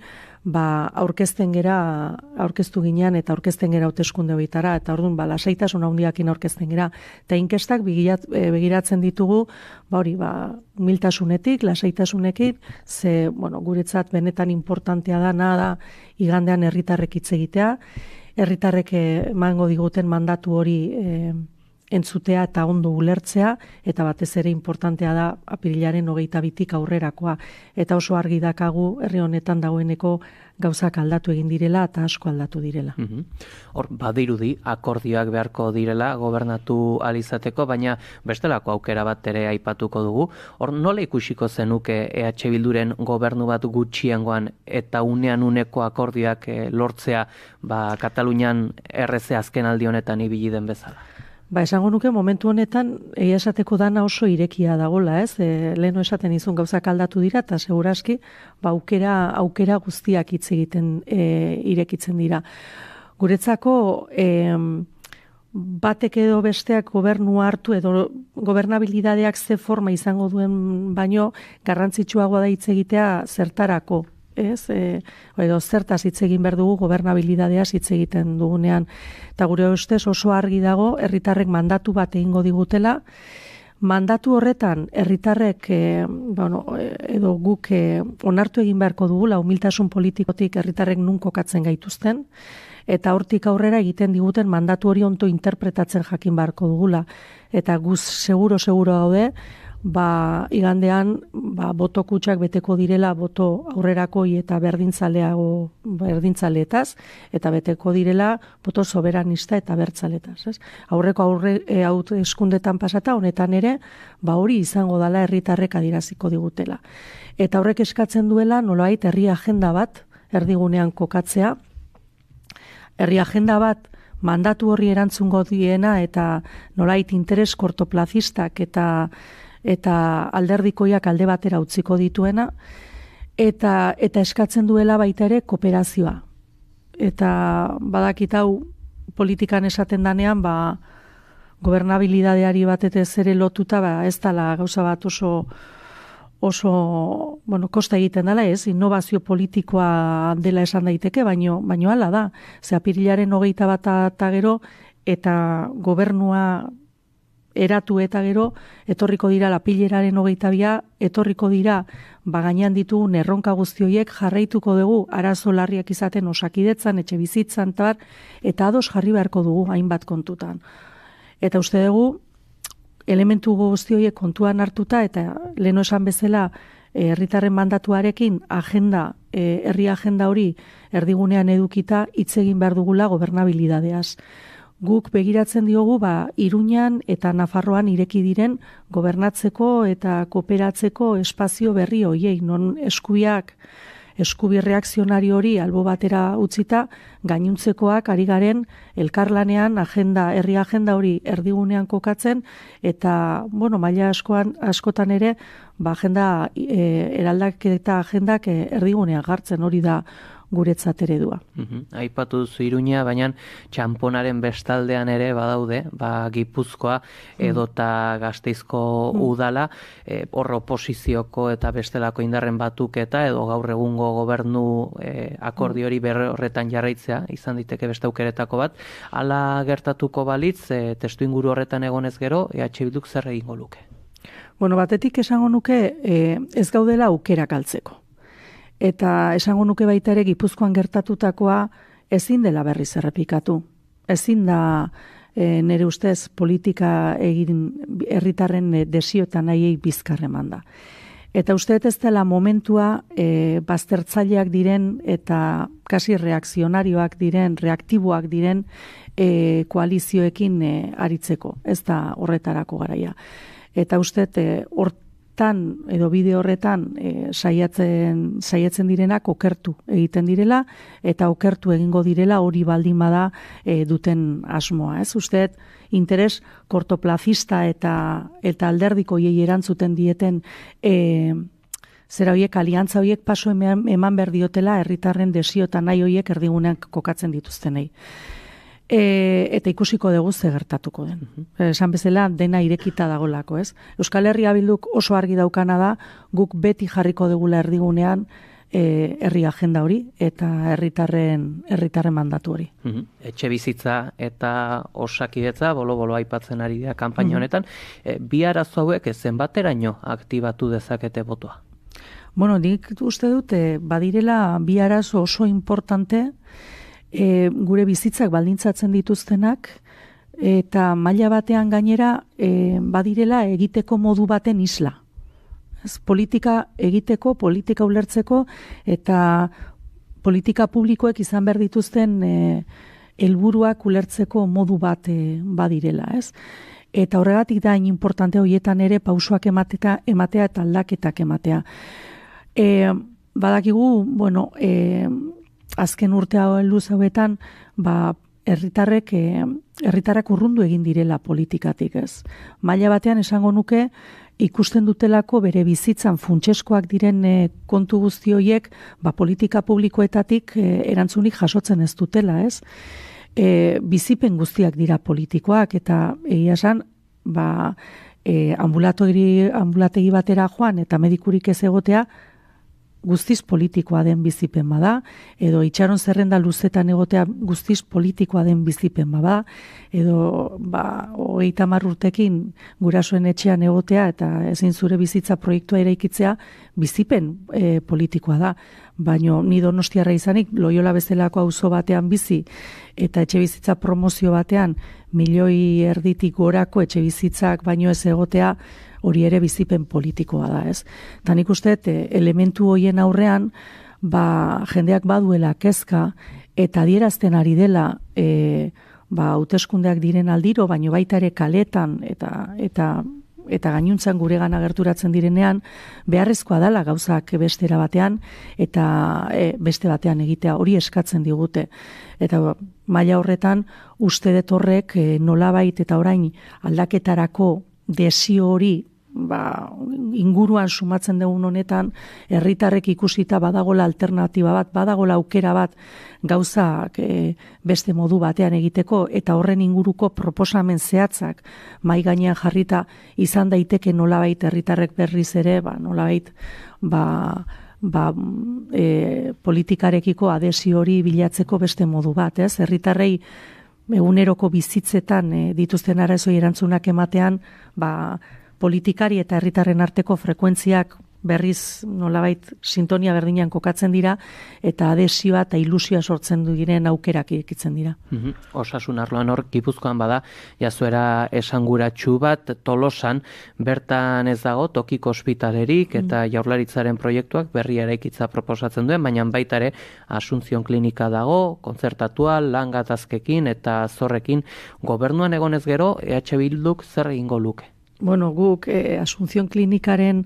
aurkeztu ginean eta aurkezten gera hauteskunde horietara, eta orduan lasaitasun handiakin aurkezten gera. Eta inkestak begiratzen ditugu, humiltasunetik, lasaitasunekin, ze guretzat benetan importantea da nada igandean herritarrek hitz egitea, herritarrek emango diguten mandatu hori entzutea eta ondo ulertzea, eta batez ere importantea da apirilaren 22 aurrerakoa. Eta oso argi dakagu herri honetan dagoeneko gauzak aldatu egin direla eta asko aldatu direla.
Hor, badirudi akordioak beharko direla gobernatu alizateko, baina bestelako aukera bat ere aipatuko dugu. Hor, nola ikusiko zenuke EH Bilduren gobernu bat gutxiengoan eta unean uneko akordioak lortzea Katalunian erreze azken aldi honetan ibili den bezala?
Esango nuke momentu honetan egia esateko dana oso irekia dagola, ez? Leheno esaten izun gauzak aldatu dira eta seguraski aukera guztiak hitz egiten irekitzen dira. Guretzako batek edo besteak gobernua hartu edo gobernabilidadeak ze forma izango duen baino garrantzitsuagoa da hitz egitea zertarako. Edo zertaz hitz egin behar dugu gobernabilidadeaz hitz egiten dugunean. Eta gure ustez oso argi dago herritarrek mandatu bat egingo digutela. Mandatu horretan herritarrek edo guk onartu egin beharko dugula humiltasun politikotik herritarrek nun kokatzen gaituzten, eta hortik aurrera egiten diguten mandatu hori onto interpretatzen jakin beharko dugula. Eta guz seguro gaude, igandean boto kutsak beteko direla boto aurrerakoi eta berdintzaleetaz, eta beteko direla boto soberanista eta bertzaletaz. Aurreko hauteskundetan pasata, honetan ere, hori izango dela herritarrek adieraziko digutela. Eta horrek eskatzen duela nolabait herri agenda bat erdigunean kokatzea, herri agenda bat mandatu horri erantzungo diena eta nolabait interes kortoplazistak eta alderdikoiak alde batera utziko dituena, eta eskatzen duela baita ere kooperazioa. Eta badakit hau politikan esaten danean, gobernabilidadeari batetez ere lotuta, ez dela gauza bat oso
oso, kosta egiten dela ez, innovazio politikoa dela esan daiteke, baino hala da. Ze apirilaren 21 eta gero, eta gobernua eratu eta gero, etorriko dira apirilaren 22, etorriko dira, gainean ditugun erronka guzti horiek jarraituko dugu arazo larriak izaten osakidetzan, etxe bizitzan, eta ados jarri beharko dugu hainbat kontutan. Eta uste dugu, elementu guzti horiek kontuan hartuta eta leheno esan bezala herritarren mandatuarekin herri agenda hori erdigunean edukita hitz egin behar dugula gobernabilidadeaz. Guk begiratzen diogu Iruñan eta Nafarroan ireki diren gobernatzeko eta kooperatzeko espazio berri horiei, non eskubi reakzionari hori albo batera utzita, gainuntzekoak ari garen elkarlanean herri agenda hori erdigunean kokatzen, eta, maila askotan ere, agenda eraldaketa agendak erdigunean jartzen, hori da guretzat eredua.
Aipatu duzu Iruña, baina txanponaren bestaldean ere badaude, Gipuzkoa edota Gasteizko udala, hor oposizioko eta bestelako indarren batuketa edo gaur egungo gobernu akordio hori horretan jarraitzea, izan diteke beste aukeretako bat. Hala gertatuko balitz, testu inguru horretan egonez gero, EH Bilduk zer egingo luke?
Batetik esango nuke ez gaudela aukerak galtzeko. Eta esango nuke baita ere Gipuzkoan gertatutakoa ezin dela berriz errepikatu. Ezin da nire ustez politika egin herritarren desio eta nahiei bizkar eman da. Eta uste ez dela momentua baztertzaileak diren eta kasi reakzionarioak diren, reaktiboak diren koalizioekin aritzeko. Ez da horretarako garaia. Eta uste edo bide horretan saiatzen direnak okertu egiten direla eta okertu egingo direla hori baldin bada duten asmoa. Ez usteet interes kortoplazista eta alderdiko hiei erantzuten dieten zera horiek, aliantza horiek paso eman behar diotela herritarren desio eta nahi horiek erdigunean kokatzen dituztenei. Eta ikusiko dugu ze gertatuko den. Esan bezala dena irekita dagolako, ez? Euskal Herria Bilduk oso argi daukana da, guk beti jarriko dugula erdigunean herri agenda hori eta herritarren mandatu hori.
Etxe bizitza eta osakidetza bolo-bolo aipatzen ari dira kanpaina honetan. Bi arazo hauek zenbateraino aktibatu dezakete botoa?
Nik uste dut badirela bi arazo oso importante gure bizitzak baldintzatzen dituztenak eta maila batean gainera badirela egiteko modu baten isla. Politika egiteko, politika ulertzeko eta politika publikoek izan behar dituzten helburuak ulertzeko modu bat badirela, ez? Eta horregatik da importante horietan ere pausoak ematea eta aldaketak ematea. Badakigu, azken urte luz hauetan, herritarrak urrundu egin direla politikatik, ez? Maila batean esango nuke, ikusten dutelako bere bizitzan funtseskoak diren kontu guzti horiek, politika publikoetatik erantzunik jasotzen ez dutela, ez? Bizipen guztiak dira politikoak, eta egia esan, ambulategi batera joan eta medikurik ez egotea, guztiz politikoa den bizipen bada, edo itxaron zerrenda luzetan egotea guztiz politikoa den bizipen bada, edo 30 urtekin gurasoen etxean egotea eta ezin zure bizitza proiektua eraikitzea bizipen politikoa da. Baino ni Donostiarra izanik, Loiola bezalako auzo batean bizi eta etxe bizitza promozio batean 1,5 erditik gorako etxe bizitzak baino ez egotea, hori ere bizipen politikoa da, ez? Eta nik uste, elementu horien aurrean, jendeak baduela kezka, eta adierazten ari dela, hauteskundeak diren aldiro, baino baita ere kaletan, eta gainuntzan guregan agerturatzen direnean, beharrezkoa dela gauzak bestera batean, eta beste batean egitea, hori eskatzen digute. Eta maila horretan, uste dut horrek nolabait eta orain aldaketarako desio hori inguruan sumatzen dugun honetan, herritarrek ikusita badagola alternatiba bat, badagola aukera bat gauzak beste modu batean egiteko, eta horren inguruko proposamen zehatzak mai gainean jarrita izan daiteke nolabait herritarrek berriz ere, nolabait politikarekiko adesio hori bilatzeko beste modu bat, ez? Herritarrei eguneroko bizitzetan dituzten arazoei erantzunak ematean, politikari eta herritarren arteko frekuentziak berriz nolabait sintonia berdinean kokatzen dira, eta adesioa eta ilusioa sortzen du diren aukerak irekitzen dira.
Osasun arloan hor, Gipuzkoan bada, jazuera esanguratsu bat, Tolosan, bertan ez dago tokiko ospitalerik eta Jaurlaritzaren proiektuak berria eraikitza proposatzen duen, baina baita ere Asunción klinika dago, kontzertatua, lan gatazkekin eta zorrekin. Gobernuan egonez gero, EH Bilduk zer egingo luke?
Bueno, guk Asunción klinikaren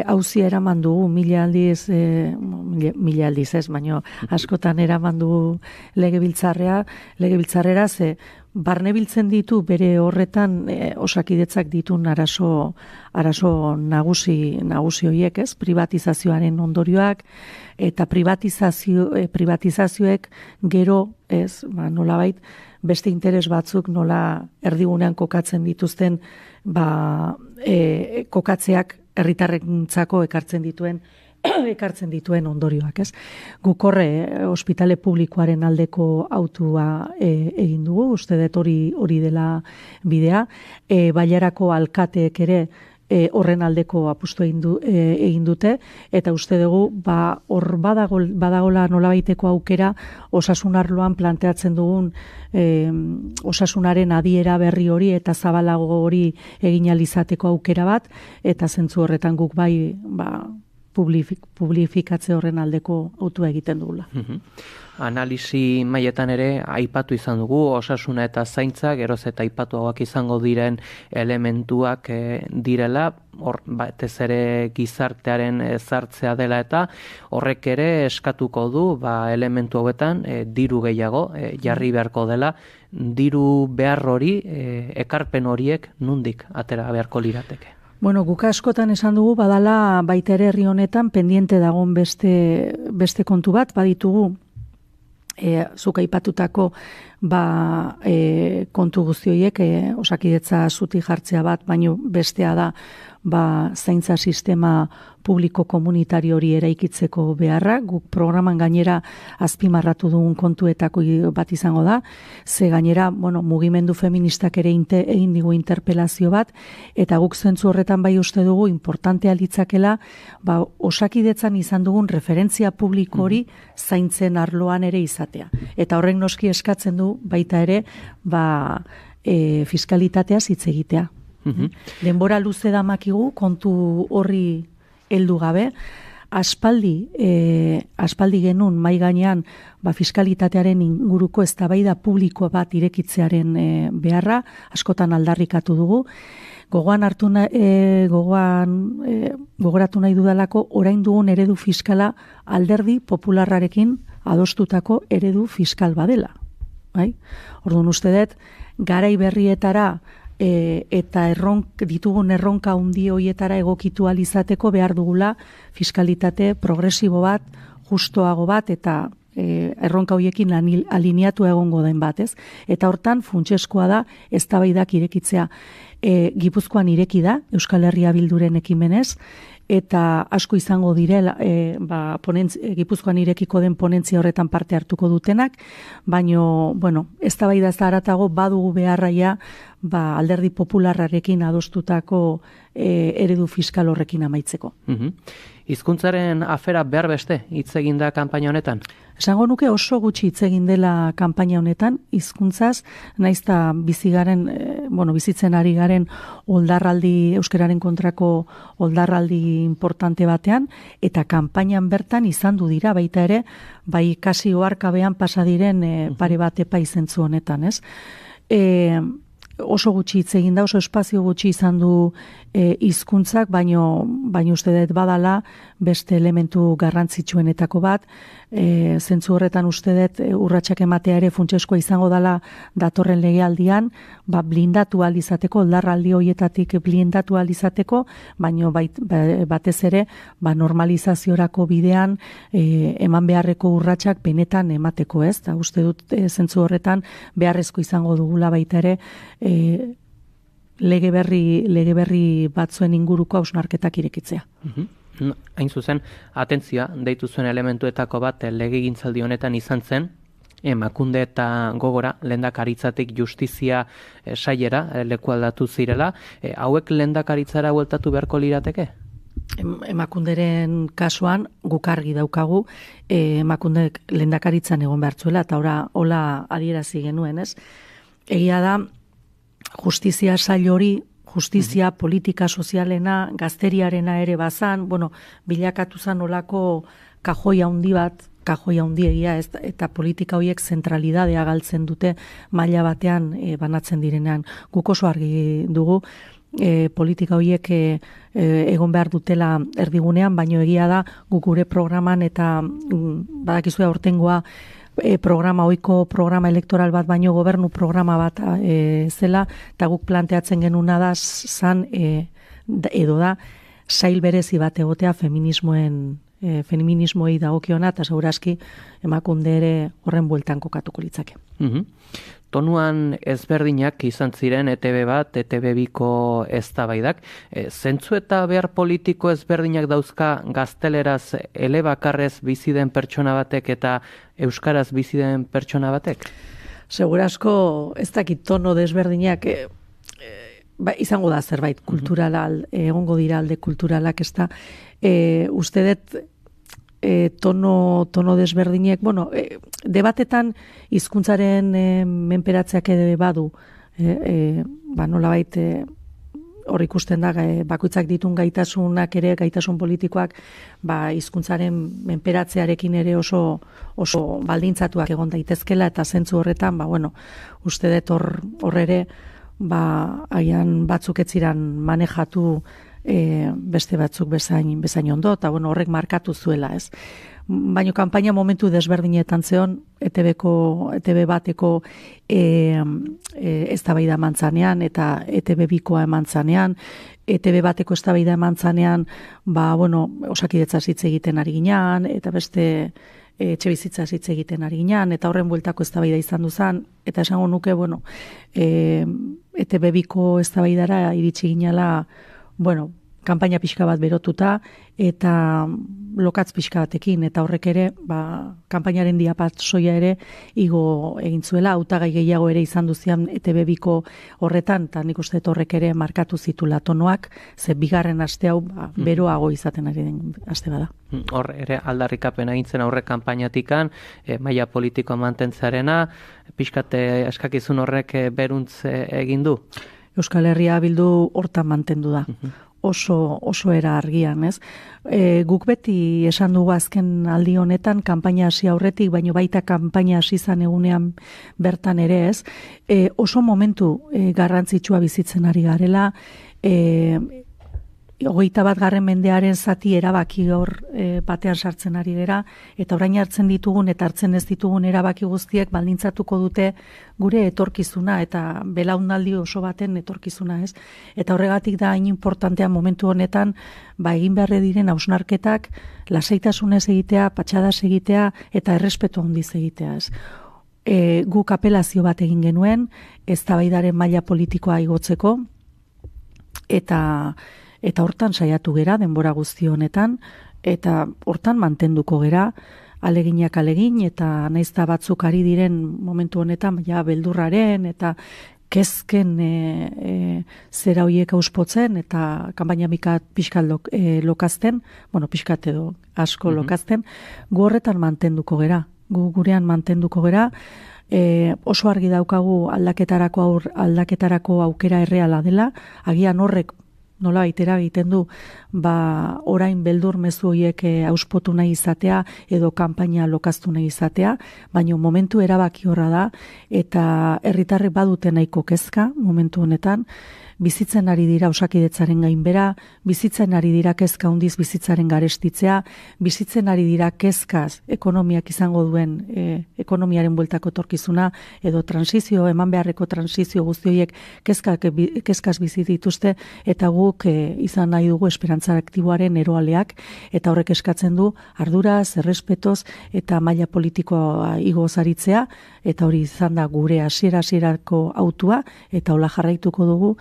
auzia eraman dugu, mila aldiz ez, baina askotan eraman du legebiltzarrera, ze barne biltzen ditu bere horretan Osakidetzak ditun arazo nagusi horiek, ez? Privatizazioaren ondorioak, eta privatizazioek gero, ez, nolabait, beste interes batzuk nola erdigunean kokatzen dituzten kokatzeak herritarrentzako ekartzen dituen ondorioak, ez? Guk horre ospitale publikoaren aldeko autua egin dugu, uste dut hori dela bidea. Bailarako alkateek ere horren aldeko apustu egin dute, eta uste dugu hor badagola nolabaiteko aukera osasun arloan planteatzen dugun osasunaren adiera berri hori eta zabalago hori egin alizateko aukera bat, eta zentzu horretan guk publifikatze horren aldeko autua egiten dugula.
Analisi mailetan ere aipatu izan dugu, osasuna eta zaintza, geroz eta aipatuagoak izango diren elementuak direla, hor batez ere gizartearen ezartzea dela, eta horrek ere eskatuko du elementu hauetan diru gehiago jarri beharko dela. Diru behar hori, ekarpen horiek nundik atera beharko lirateke?
Bueno, guk askotan esan dugu badala baita ere herri honetan pendiente dagoen beste kontu bat, baditugu zuk aipatutako kontu guzti horiek Osakidetza zuti jartzea bat, baino bestea da zaintza sistema publiko komunitario hori eraikitzeko beharra. Guk programan gainera azpimarratu dugun kontuetako bat izango da, ze gainera mugimendu feministak ere egin digu interpelazio bat, eta guk zentzu horretan bai uste dugu importantea litzakela Osakidetzan izan dugun referentzia publiko hori zaintzen arloan ere izatea. Eta horrek noski eskatzen du baita ere fiskalitateaz hitz egitea. Denbora luze damakigu kontu horri heldu gabe, aspaldi genuen mai gainean fiskalitatearen inguruko eztabaida publiko bat irekitzearen beharra, askotan aldarrikatu dugu. Gogoratu nahi dudalako orain dugun eredu fiskala Alderdi Popularrarekin adostutako eredu fiskal badela. Orduan uste dut, garai berrietara eta ditugun erronka handi horietara egokitu alizateko behar dugula fiskalitate progresibo bat, justoago bat, eta erronka horiekin alineatu egongo den bat, ez? Eta hortan funtseskoa da eztabaidak irekitzea. Gipuzkoan ireki da, Euskal Herria Bilduren ekimenez, eta asko izango direla Gipuzkoan irekiko den ponentzia horretan parte hartuko dutenak, baino, eztabaida ez da haratago badugu beharraia Alderdi Popularrarekin adostutako eredu fiskal horrekin amaitzeko.
Hizkuntzaren afera behar beste hitz egin da kanpaina honetan?
Esango nuke oso gutxi hitz egin dela kanpaina honetan, hizkuntzaz, naizta bizitzen ari garen euskararen kontrako oldarraldi importante batean, eta kanpainan bertan izan du dira baita ere, kasi oharkabean pasa diren pare bat epai zentzu honetan, ez? oso gutxi hitz egin da, oso espazio gutxi izan du hizkuntzak, baino uste dut badala beste elementu garrantzitsuenetako bat, zentzu horretan uste dut urratsak ematea ere funtseskoa izango dela datorren legealdian, blindatu ahal izateko, oldarraldi horietatik blindatu ahal izateko, baino batez ere normalizaziorako bidean eman beharreko urratsak benetan emateko, ez? Da uste dut zentzu horretan beharrezko izango dugula baita ere lege berri batzuen inguruko hausnarketak irekitzea.
Hain zuzen, atentzioa deitu zuen elementuetako bat legegintzaldi honetan izan zen, Emakunde eta Gogora lehendakaritzatik justizia sailera leku aldatu zirela, hauek lehendakaritzara bueltatu beharko lirateke?
Emakunderen kasuan guk argi daukagu Emakundek lehendakaritzan egon behartzuela eta hola adierazi genuen, ez? Egia da justizia sail hori, justizia politika sozialena, gazteriarena ere bazan, bilakatu zan olako kajoi handi egia, eta politika horiek zentralidadea galtzen dute maila batean banatzen direnean. Guk oso argi dugu politika horiek egon behar dutela erdigunean, baino egia da guk gure programan eta badakizue aurtengoa ohiko programa elektoral bat baino gobernu programa bat zela, eta guk planteatzen genuna da zan edo da sail berezi bat egotea feminismoei dagokiona, eta segurazki Emakunde ere horren bueltan kokatuko litzake.
Tonuan ezberdinak izan ziren ETB bat, ETB biko eztabaidak. Zentzu eta behar politiko ezberdinak dauzka gazteleraz elebakarrez bizi den pertsona batek eta euskaraz bizi den pertsona batek?
Segurazko ez dakit tono desberdinak izango da zerbait kulturala, egongo dira alde kulturalak, ez da. Uste dut tono desberdinek, debatetan hizkuntzaren menperatzeak ere badu, nolabait hor ikusten da bakoitzak ditun gaitasunak ere, gaitasun politikoak, hizkuntzaren menperatzearekin ere oso baldintzatuak egon daitezkela, eta zentzu horretan, uste dut hor ere, haian batzuk etziran manejatu beste batzuk bezain ondo, eta horrek markatu zuela, ez? Baina kanpaina momentu desberdinetan zeon, ETB bateko eztabaida emantzanean, eta ETB bikoa emantzanean, ETB bateko eztabaida emantzanean, osakidetzaz hitz egiten ari ginean, eta beste etxebizitzaz hitz egiten ari ginean, eta horren bueltako eztabaida izan duzan, eta esango nuke, ETB biko eztabaidara iritsi ginela, kanpaina pixka bat berotuta eta lokatz pixka batekin, eta horrek ere, kanpainaren diapat soia ere igo egin zuela, hautagai gehiago ere izan duzian ETB biko horretan, eta nik uste horrek ere markatu zitula tonoak, ze bigarren aste hau beroago izaten ari den aste bada.
Hor ere aldarrikapen egintzen aurre kanpainatikan, maila politikoa mantentzarena, pixkate eskakizun horrek beruntz egin du?
Euskal Herria Bildu hortan mantendu da. Oso era argian, ez? Guk beti esan dugu azken aldi honetan, kanpaina hasi aurretik, baino baita kanpaina hasi izan egunean bertan ere, ez? Oso momentu garrantzitsua bizitzen ari garela, 21. mendearen zati erabaki hor batean sartzen ari dira, eta orain hartzen ditugun eta hartzen ez ditugun erabaki guztiek baldintzatuko dute gure etorkizuna eta belaunaldi oso baten etorkizuna, ez? Eta horregatik da hain importantea momentu honetan egin beharre diren hausnarketak lasaitasunez egitea, patxadas egitea eta errespetu handiz egitea, ez? Guk apelazio bat egin genuen, eztabaidaren maila politikoa igotzeko, eta hortan saiatu gera denbora guzti honetan, eta hortan mantenduko gera, aleginak alegin, eta naizta batzuk ari diren momentu honetan, beldurraren, eta kezken zera hoiek auspotzen, eta kanpaina pixkat lokazten, pixkat edo asko lokazten, gu horretan mantenduko gera, gurean mantenduko gera, oso argi daukagu aldaketarako aukera erreala dela, agian horrek nola baitera egiten du, orain beldur mezu horiek auspotu nahi izatea edo kanpaina lokaztu nahi izatea, baina momentu erabaki horra da, eta herritarrek badute nahiko kezka momentu honetan, bizitzen ari dira osakidetzaren gainbera, bizitzen ari dira kezka handiz bizitzaren garestitzea, bizitzen ari dira kezkaz ekonomiak izango duen ekonomiaren bueltako etorkizuna edo eman beharreko transizio guzti horiek kezkaz bizi dituzte, eta guk izan nahi dugu esperantza aktiboaren eroaleak, eta horrek eskatzen du arduraz, errespetoz eta maila politikoa igoz aritzea, eta hori izan da gure hasierako autua, eta hola jarraituko dugu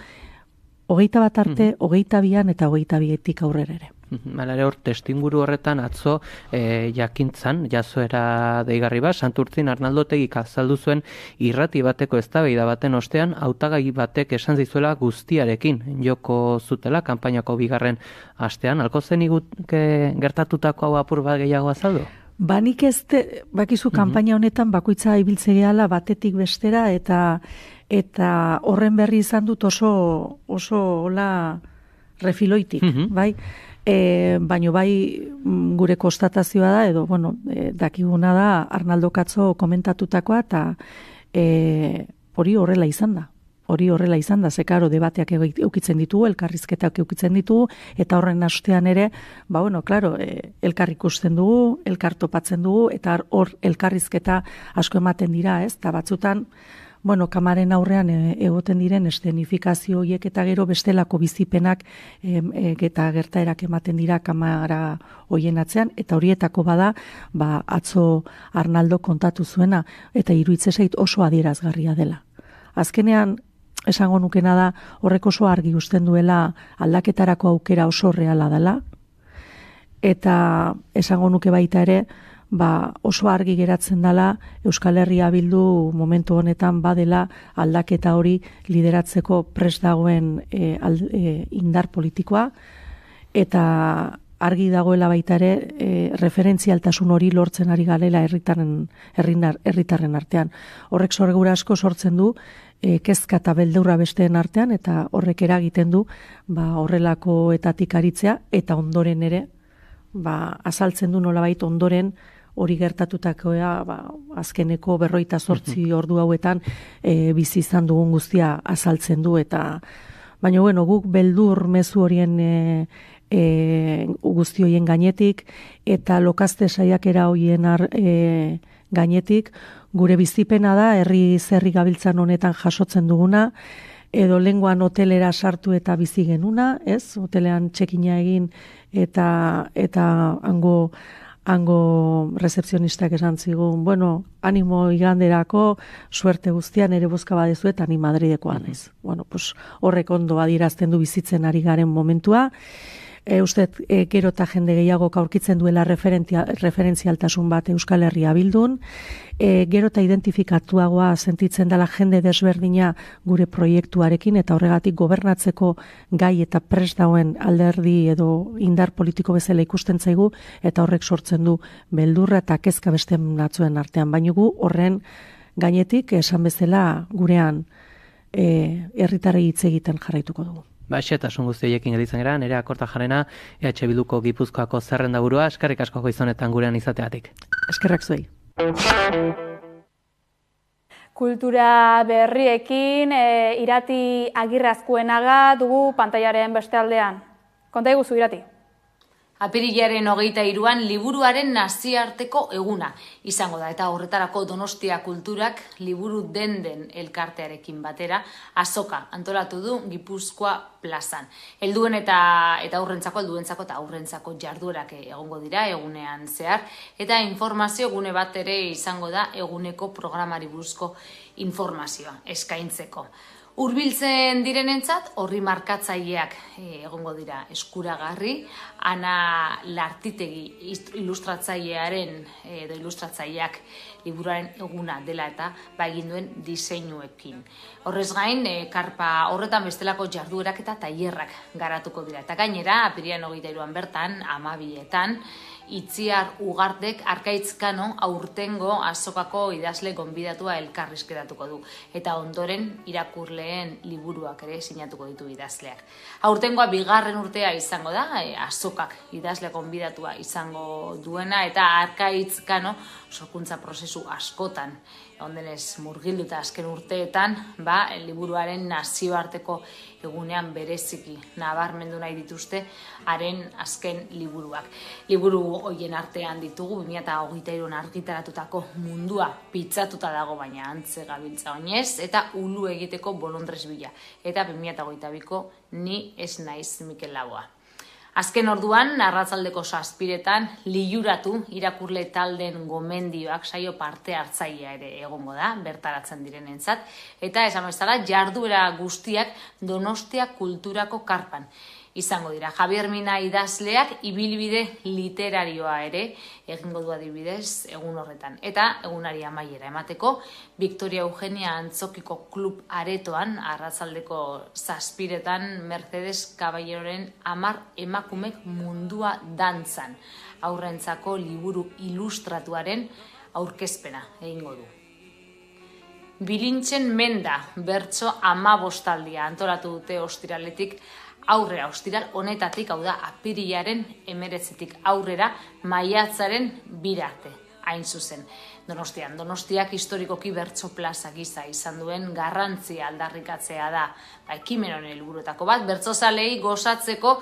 21 arte, 22 eta 22etik aurrera ere.
Malare hor, testinguru horretan atzo jakintzan, jazoera deigarri bat, Santurtzin Arnaldotegik azaldu zuen irrati bateko eztabaida baten ostean, hautagai batek esan zizuela guztiarekin joko zutela, kanpainako bigarren astean. Alko zen gertatutako hau apur bat gehiago azaldu?
Nik bakizu kanpaina honetan bakoitza ibiltze gehala batetik bestera, eta horren berri izan dut oso hola refiloitik, bai? Baina bai gure konstatazioa da, edo, dakiguna da Arnaldo Katzo komentatutakoa, eta hori horrela izan da. Ze karo debateak eukitzen ditugu, elkarrizketak eukitzen ditugu, eta horren astean ere, elkar ikusten dugu, elkar topatzen dugu, eta hor elkarrizketa asko ematen dira, ez? Eta batzutan, kamaren aurrean egoten diren eszenifikazio horiek eta gero bestelako bizipenak eta gertaerak ematen dira kamara horien atzean, eta horietako bada, atzo Arnaldo kontatu zuena, eta iruditzen zait oso adierazgarria dela. Azkenean, esango nukena da, horrek oso argi uzten duela aldaketarako aukera oso reala dela, eta esango nuke baita ere, oso argi geratzen dela Euskal Herria Bildu momentu honetan badela aldaketa hori lideratzeko prest dagoen indar politikoa, eta argi dagoela baita ere referentzialtasun hori lortzen ari galela herritarren artean. Horrek seguru asko sortzen du kezka eta beldurra besteen artean, eta horrek eragiten du horrelako etatik aritzea, eta ondoren ere azaltzen du nolabait ondoren hori gertatutakoa azkeneko 48 ordu hauetan bizi izan dugun guztia azaltzen du, eta baina guk beldur mezu horien guzti horien gainetik eta lokazte saiakera horien gainetik gure bizipena da herri zerri gabiltzan honetan jasotzen duguna, edo lenguan hotelera sartu eta bizi genuna, ez? Hotelean txekina egin eta hango rezepzionistak esan zigun, animo iganderako, suerte guztian ere bozka badezu eta ni Madridekoa naiz. Horrek ondo adierazten du bizitzen ari garen momentua. Uste gero eta jende gehiago aurkitzen duela referentzialtasun bat Euskal Herria Bildun, gero eta identifikatuagoa sentitzen dela jende desberdina gure proiektuarekin, eta horregatik gobernatzeko gai eta prest dauen alderdi edo indar politiko bezala ikusten zaigu, eta horrek sortzen du beldurra eta kezka beste batzuen artean. Baina gu horren gainetik esan bezala gurean herritarrei hitz egiten jarraituko dugu.
Xetasun guzti horiekin gelditzen gara, Nerea Kortajarena, EH Bilduko Gipuzkoako zerrendaburua, eskerrik asko goizonetan gurean izateatik.
Eskerrak zuei.
Kultura berriekin, Irati Agirrazkuenaga dugu pantailaren beste aldean. Konta iguzu, Irati.
Apirilaren 23an liburuaren nazioarteko eguna izango da, eta horretarako Donostia Kulturak liburu den elkartearekin batera azoka antolatu du Gipuzkoa plazan. Helduen eta helduentzako eta aurrentzako jarduerak egongo dira egunean zehar, eta informazio gune bat ere izango da eguneko programari buruzko informazioa eskaintzeko. Hurbiltzen direnentzat horri markatzaileak egongo dira eskuragarri, Ana Lartitegi ilustratzailearen edo ilustratzaileak liburuaren eguna dela eta egin duen diseinuekin. Horrez gain, karpa horretan bestelako jarduerak eta tailerrak garatuko dira. Eta gainera, apirilaren 23an bertan, 12etan, Itziar Ugartek Arkaitzkano aurtengo azokako idazle gonbidatua elkarrizketatuko du. Eta ondoren irakurleen liburuak ere sinatuko ditu idazleak. Aurtengoa 2. urtea izango da, azokak idazle gonbidatua izango duena, eta Arkaitzkano sorkuntza prozesu askotan ondenez murgilduta azken urteetan, liburuaren nazioarteko egunean bereziki nabarmendu nahi dituzte haren azken liburuak. Liburu hoien artean ditugu 2023an argitaratutako Mundua pitzatuta dago baina antze gabiltza oinez, eta Ulu egiteko Bolondres bila, eta 2022ko Ni ez naiz Mikel Laboa. Azken orduan, arratsaldeko 7etan, Liluratu irakurle taldeen gomendioak saio parte hartzailea ere egongo da, bertaratzen direnentzat, eta esan bezala jarduera guztiak Donostia Kulturako karpan izango dira. Javier Mina idazleak ibilbide literarioa ere egingo du adibidez egun horretan. Eta egunari amaiera emateko, Victoria Eugenia Antzokiko Klub aretoan, arratsaldeko 7etan, Mercedes Caballeroren 10 emakumek mundua dantzan, aurrentzako liburu ilustratuaren aurkezpena egingo du. Bilintzen menda, bertso 15aldia antolatu dute ostiraletik aurrera, ostiral honetatik, hau da, apirilaren 19etik aurrera, maiatzaren 2 arte, hain zuzen. Donostiak historikoki bertso plaza gisa izan duen garrantzia aldarrikatzea da, ekimen honen helburuetako bat, bertsozalei gozatzeko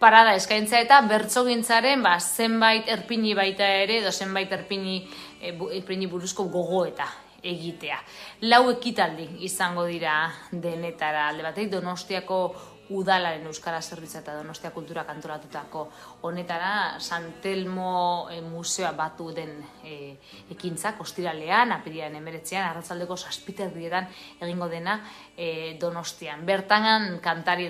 parada eskaintzea eta bertsogintzaren zenbait erpini baita ere, edo zenbait erpini buruzko gogoeta egitea. 4 ekitaldi izango dira denetara, alde batetik Donostiako Udalaren Euskara Zerbitza eta Donostia Kultura kantoratutako honetara San Telmo museoa batu den ekintzak ostiralean, apirilaren 19ean, arratsaldeko 7:00 egingo dena Donostian. Bertan kantari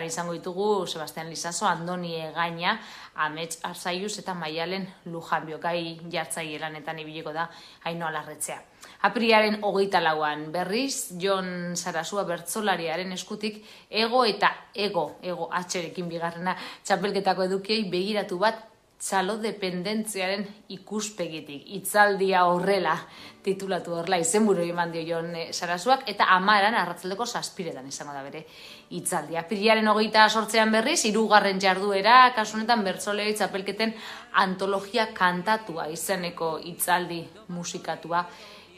izango ditugu Sebastian Lizaso, Andoni Egaña, Amets Arzaiuz eta Maialen Lujanbio, gai jartzaile lanetan ibiliko da Ainhoa Larretzea. Apirilaren 24an berriz, Jon Sarasua bertsolariaren eskutik ego atxerekin bigarrena txapelketako edukiei begiratu bat txalo dependentziaren ikuspegitik. Hitzaldia horrela titulatu horrela izenburu eman dio Jon Sarasuak, eta 10 arratsaldeko 7:00 izango da bere hitzaldia. Apirilaren 28an berriz, 3. jarduera, kasu honetan bertsolari txapelketen antologia kantatua izeneko hitzaldi musikatua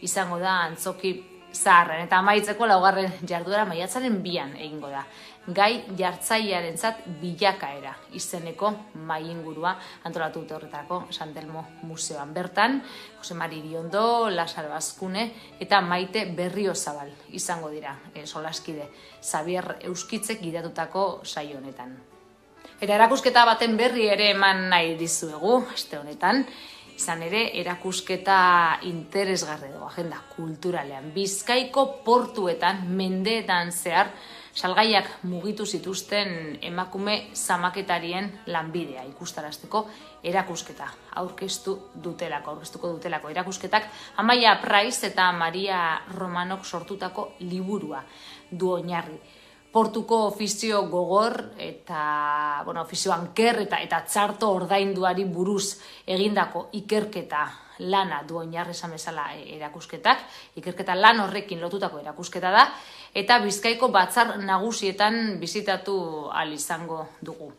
izango da Antzoki Zaharren, eta amaitzeko 4. jarduera maiatzaren 2an egingo da. Gai jartzailearentzat bilakaera izeneko mahai-ingurua antolatu dute horretarako San Telmo museoan. Bertan, Jose Mari Iriondo, Lazaro Azkune eta Maite Berriozabal izango dira solaskide Xabier Euskitzek gidatutako saio honetan. Eta erakusketa baten berri ere eman nahi dizuegu aste honetan. Izan ere, erakusketa interesgarri dugu agenda kulturalean. Bizkaiko portuetan, mendeetan zehar, salgaiak mugitu zituzten emakume zamaketarien lanbidea ikustarazteko erakusketa aurkeztuko dutelako erakusketak Amaia Praiz eta Maria Romanok sortutako liburua du oinarri. Portuko ofizio gogor eta ofizio anker eta txarto ordainduari buruz egindako ikerketa lana du oinarri esan bezala erakusketak, ikerketa lan horrekin lotutako erakusketa da, eta Bizkaiko batzar nagusietan bizitatu ahal izango dugu.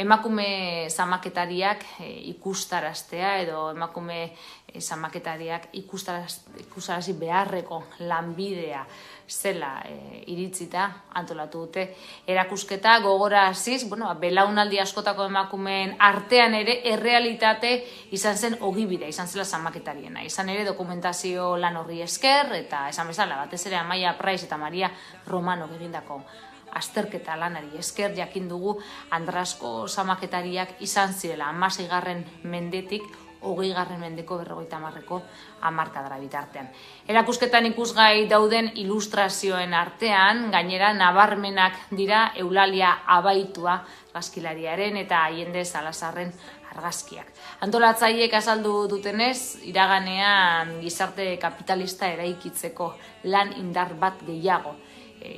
Emakume zamaketariak ikustaraztea edo emakume zamaketariak ikustarazi beharreko lanbidea zela iritzita antolatu dute erakusketa gogoraraziz, belaunaldi askotako emakumeen artean ere errealitate izan zen ogibidea, izan zela zamaketariena. Izan ere dokumentazio lan horri esker eta esan bezala batez ere Amaia Praiz eta Maria Romano egindako azterketa lanari esker jakin dugu Andrasko zamaketariak izan zirela 16. mendetik 20. mendeko 50. hamarkadara bitartean. Erakusketan ikusgai dauden ilustrazioen artean, gainera nabarmenak dira Eulalia Abaitua, gaskilariaren eta Aiende Salazarren argazkiak. Antolatzaileek azaldu dutenez, iraganean gizarte kapitalista eraikitzeko lan indar bat gehiago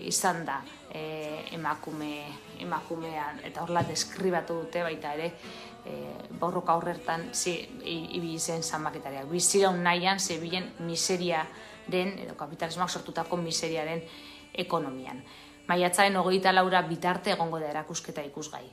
izan da emakumean, eta horrela deskribatu dute baita ere borroka horretan ibili zen zanbaketariak. Biziraun nahian zebilen miseriaren edo kapitalismoak sortutako miseriaren ekonomian. Maiatzaren 24 bitarte egongo da erakusketa ikusgai.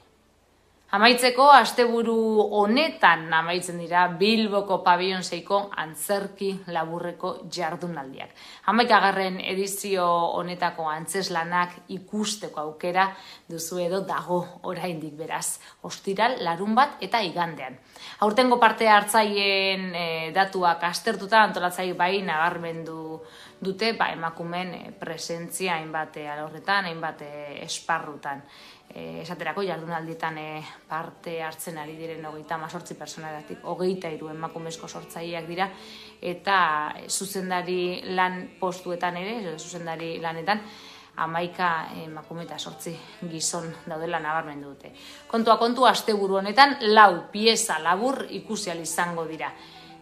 Amaitzeko, asteburu honetan amaitzen dira Bilboko Pabellon 6ko antzerki laburreko jardunaldiak. 11. edizio honetako antzeslanak ikusteko aukera duzu edo dago oraindik beraz. Ostiral, larunbat eta igandean. Aurtengo parte hartzaileen datuak aztertuta antolatzaile bai nabarmendu dute emakumeen presentzia hainbat alorretan, hainbat esparrutan. Esaterako jardunaldietan parte hartzen ari diren 38 pertsonetatik 23 emakumezko sortzaileak dira, eta zuzendari lan postuetan ere, zuzendari lanetan 11 emakume eta 8 gizon daudela nabarmendu dute. Kontua kontu, asteburu honetan 4 pieza labur ikusi ahal izango dira.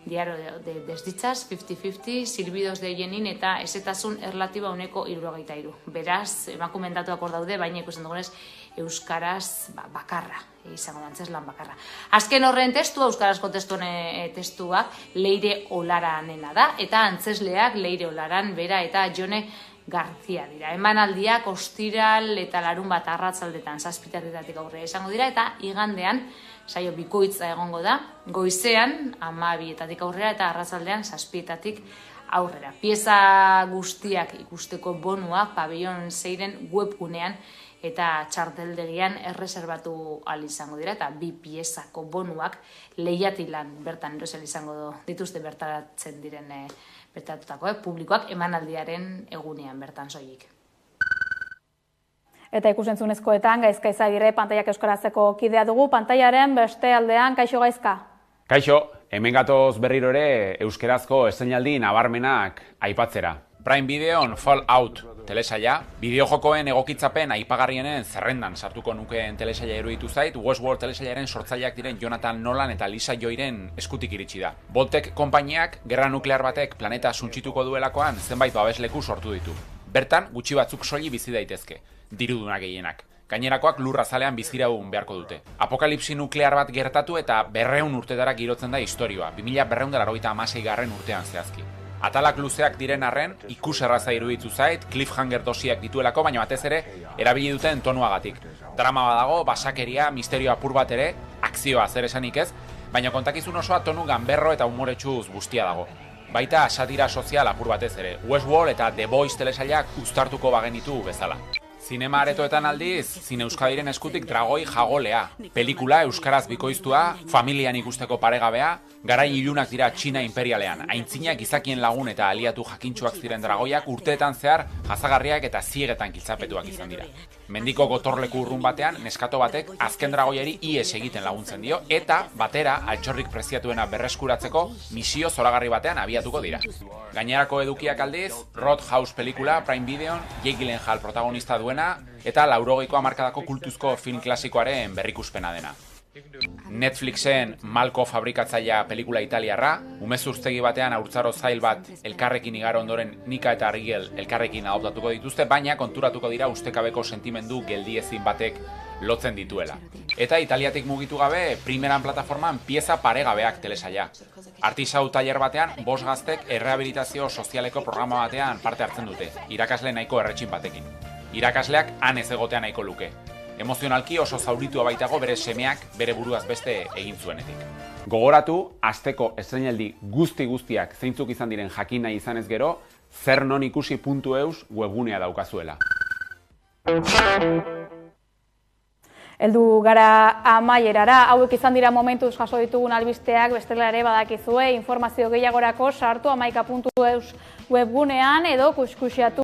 Diario de desditzaz, 50-50, silbidos de jenin eta esetasun erlatiba uneko 73. Beraz, emakumeen datuak hor daude, baina ikusten dugunez euskaraz bakarra, izango da antzeslan bakarra. Azken horren testua, euskarazko testuak Leire Olaranena da, eta antzesleak Leire Olaran bera eta Jone Garzia dira. Emanaldiak ostiral eta larunbat arratzaldetan 7:00 aurrera izango dira, eta igandean saio bikoitza egongo da, goizean 12:00 aurrera eta arratzaldean 7:00 aurrera. Pieza guztiak ikusteko bonuak Pabellon 6-ren webgunean eta txarteldegian erreserbatu ahal izango dira, eta 2 piezako bonuak lehiatilan bertan erosel izango dituzte bertaratzen diren bertatutako publikoak emanaldiaren egunean bertan soilik.
Eta ikusentzunezkoetan Gaizka Izagirre pantaiak euskarazeko kidea dugu, pantailaren beste aldean. Kaixo Gaizka?
Kaixo, hemen gatoz berriro ere euskarazko eszenaldi nabarmenak aipatzera. Prime Videon Fallout telesaila, bideojokoen egokitzapen aipagarrienen zerrendan sartuko nukeen telesaila iruditu zait, Westworld telesailaren sortzaileak diren Jonathan Nolan eta Lisa Joyren eskutik iritsi da. Voltec konpainiak gerra nuklear batek planeta suntsituko duelakoan zenbait babesleku sortu ditu. Bertan, gutxi batzuk soili bizi daitezke, dirudunak gehienak. Gainerakoak lurra zalean biziraun beharko dute. Apokalipsi nuklear bat gertatu eta 200 urtetara girotzen da istorioa, 2296 urtean zehazki. Atalak luzeak diren arren, ikuserraza iruditu zait, cliffhanger dosiak dituelako, baina batez ere, erabili duten tonuagatik. Drama badago, basakeria, misterio apur bat ere, akzioa zer esanik ez, baina kontakizun osoa tonu ganberro eta humoretsuz guztia dago. Baita satira sozial apur batez ere, Westworld eta The Boys telesailak uztartuko bagenitu bezala. Zinema aretoetan aldiz, Zine Euskadiren eskutik Dragoi Jagolea. Pelikula euskaraz bikoiztua, familian ikusteko paregabea, garai ilunak dira Txina imperialean. Aintzinak gizakien lagun eta aliatu jakintsuak ziren dragoiak urteetan zehar jazagarriak eta ziegetan kiltzapetuak izan dira. Mendiko gotorleku urrun batean, neskato batek azken dragoiari ihes egiten laguntzen dio, eta batera altxorrik preziatuena berreskuratzeko misio zoragarri batean abiatuko dira. Gainerako edukiak aldiz, Roadhouse pelikula, Prime Videon, Jake Gyllenhaal protagonista duena, eta 80ko hamarkadako kultuzko film klasikoaren berrikuspena dena. Netflixen Malko fabrikatzailea pelikula italiarra, umezurtegi batean haurtzaro zail bat elkarrekin igaro ondoren Nika eta Rigel elkarrekin adoptatuko dituzte, baina konturatuko dira ustekabeko sentimendu geldiezin batek lotzen dituela. Eta Italiatik mugitu gabe, primeran plataforman pieza paregabeak telesaila. Artisau tailer batean, 5 gaztek errehabilitazio sozialeko programa batean parte hartzen dute, irakasle nahiko erretxin batekin. Irakasleak han ez egotea nahiko luke. Emozionalki oso zauritua baitago bere semeak bere buruaz beste egin zuenetik. Gogoratu, asteko estreinaldi guztiak zeintzuk izan diren jakin nahi izanez gero, zernonikusi.eus webgunea daukazuela.
Heldu gara amaierara, hauek izan dira momentuz jaso ditugun albisteak, bestela ere badakizue, informazio gehiagorako sartu 11.eus webgunean edo kuskusiatu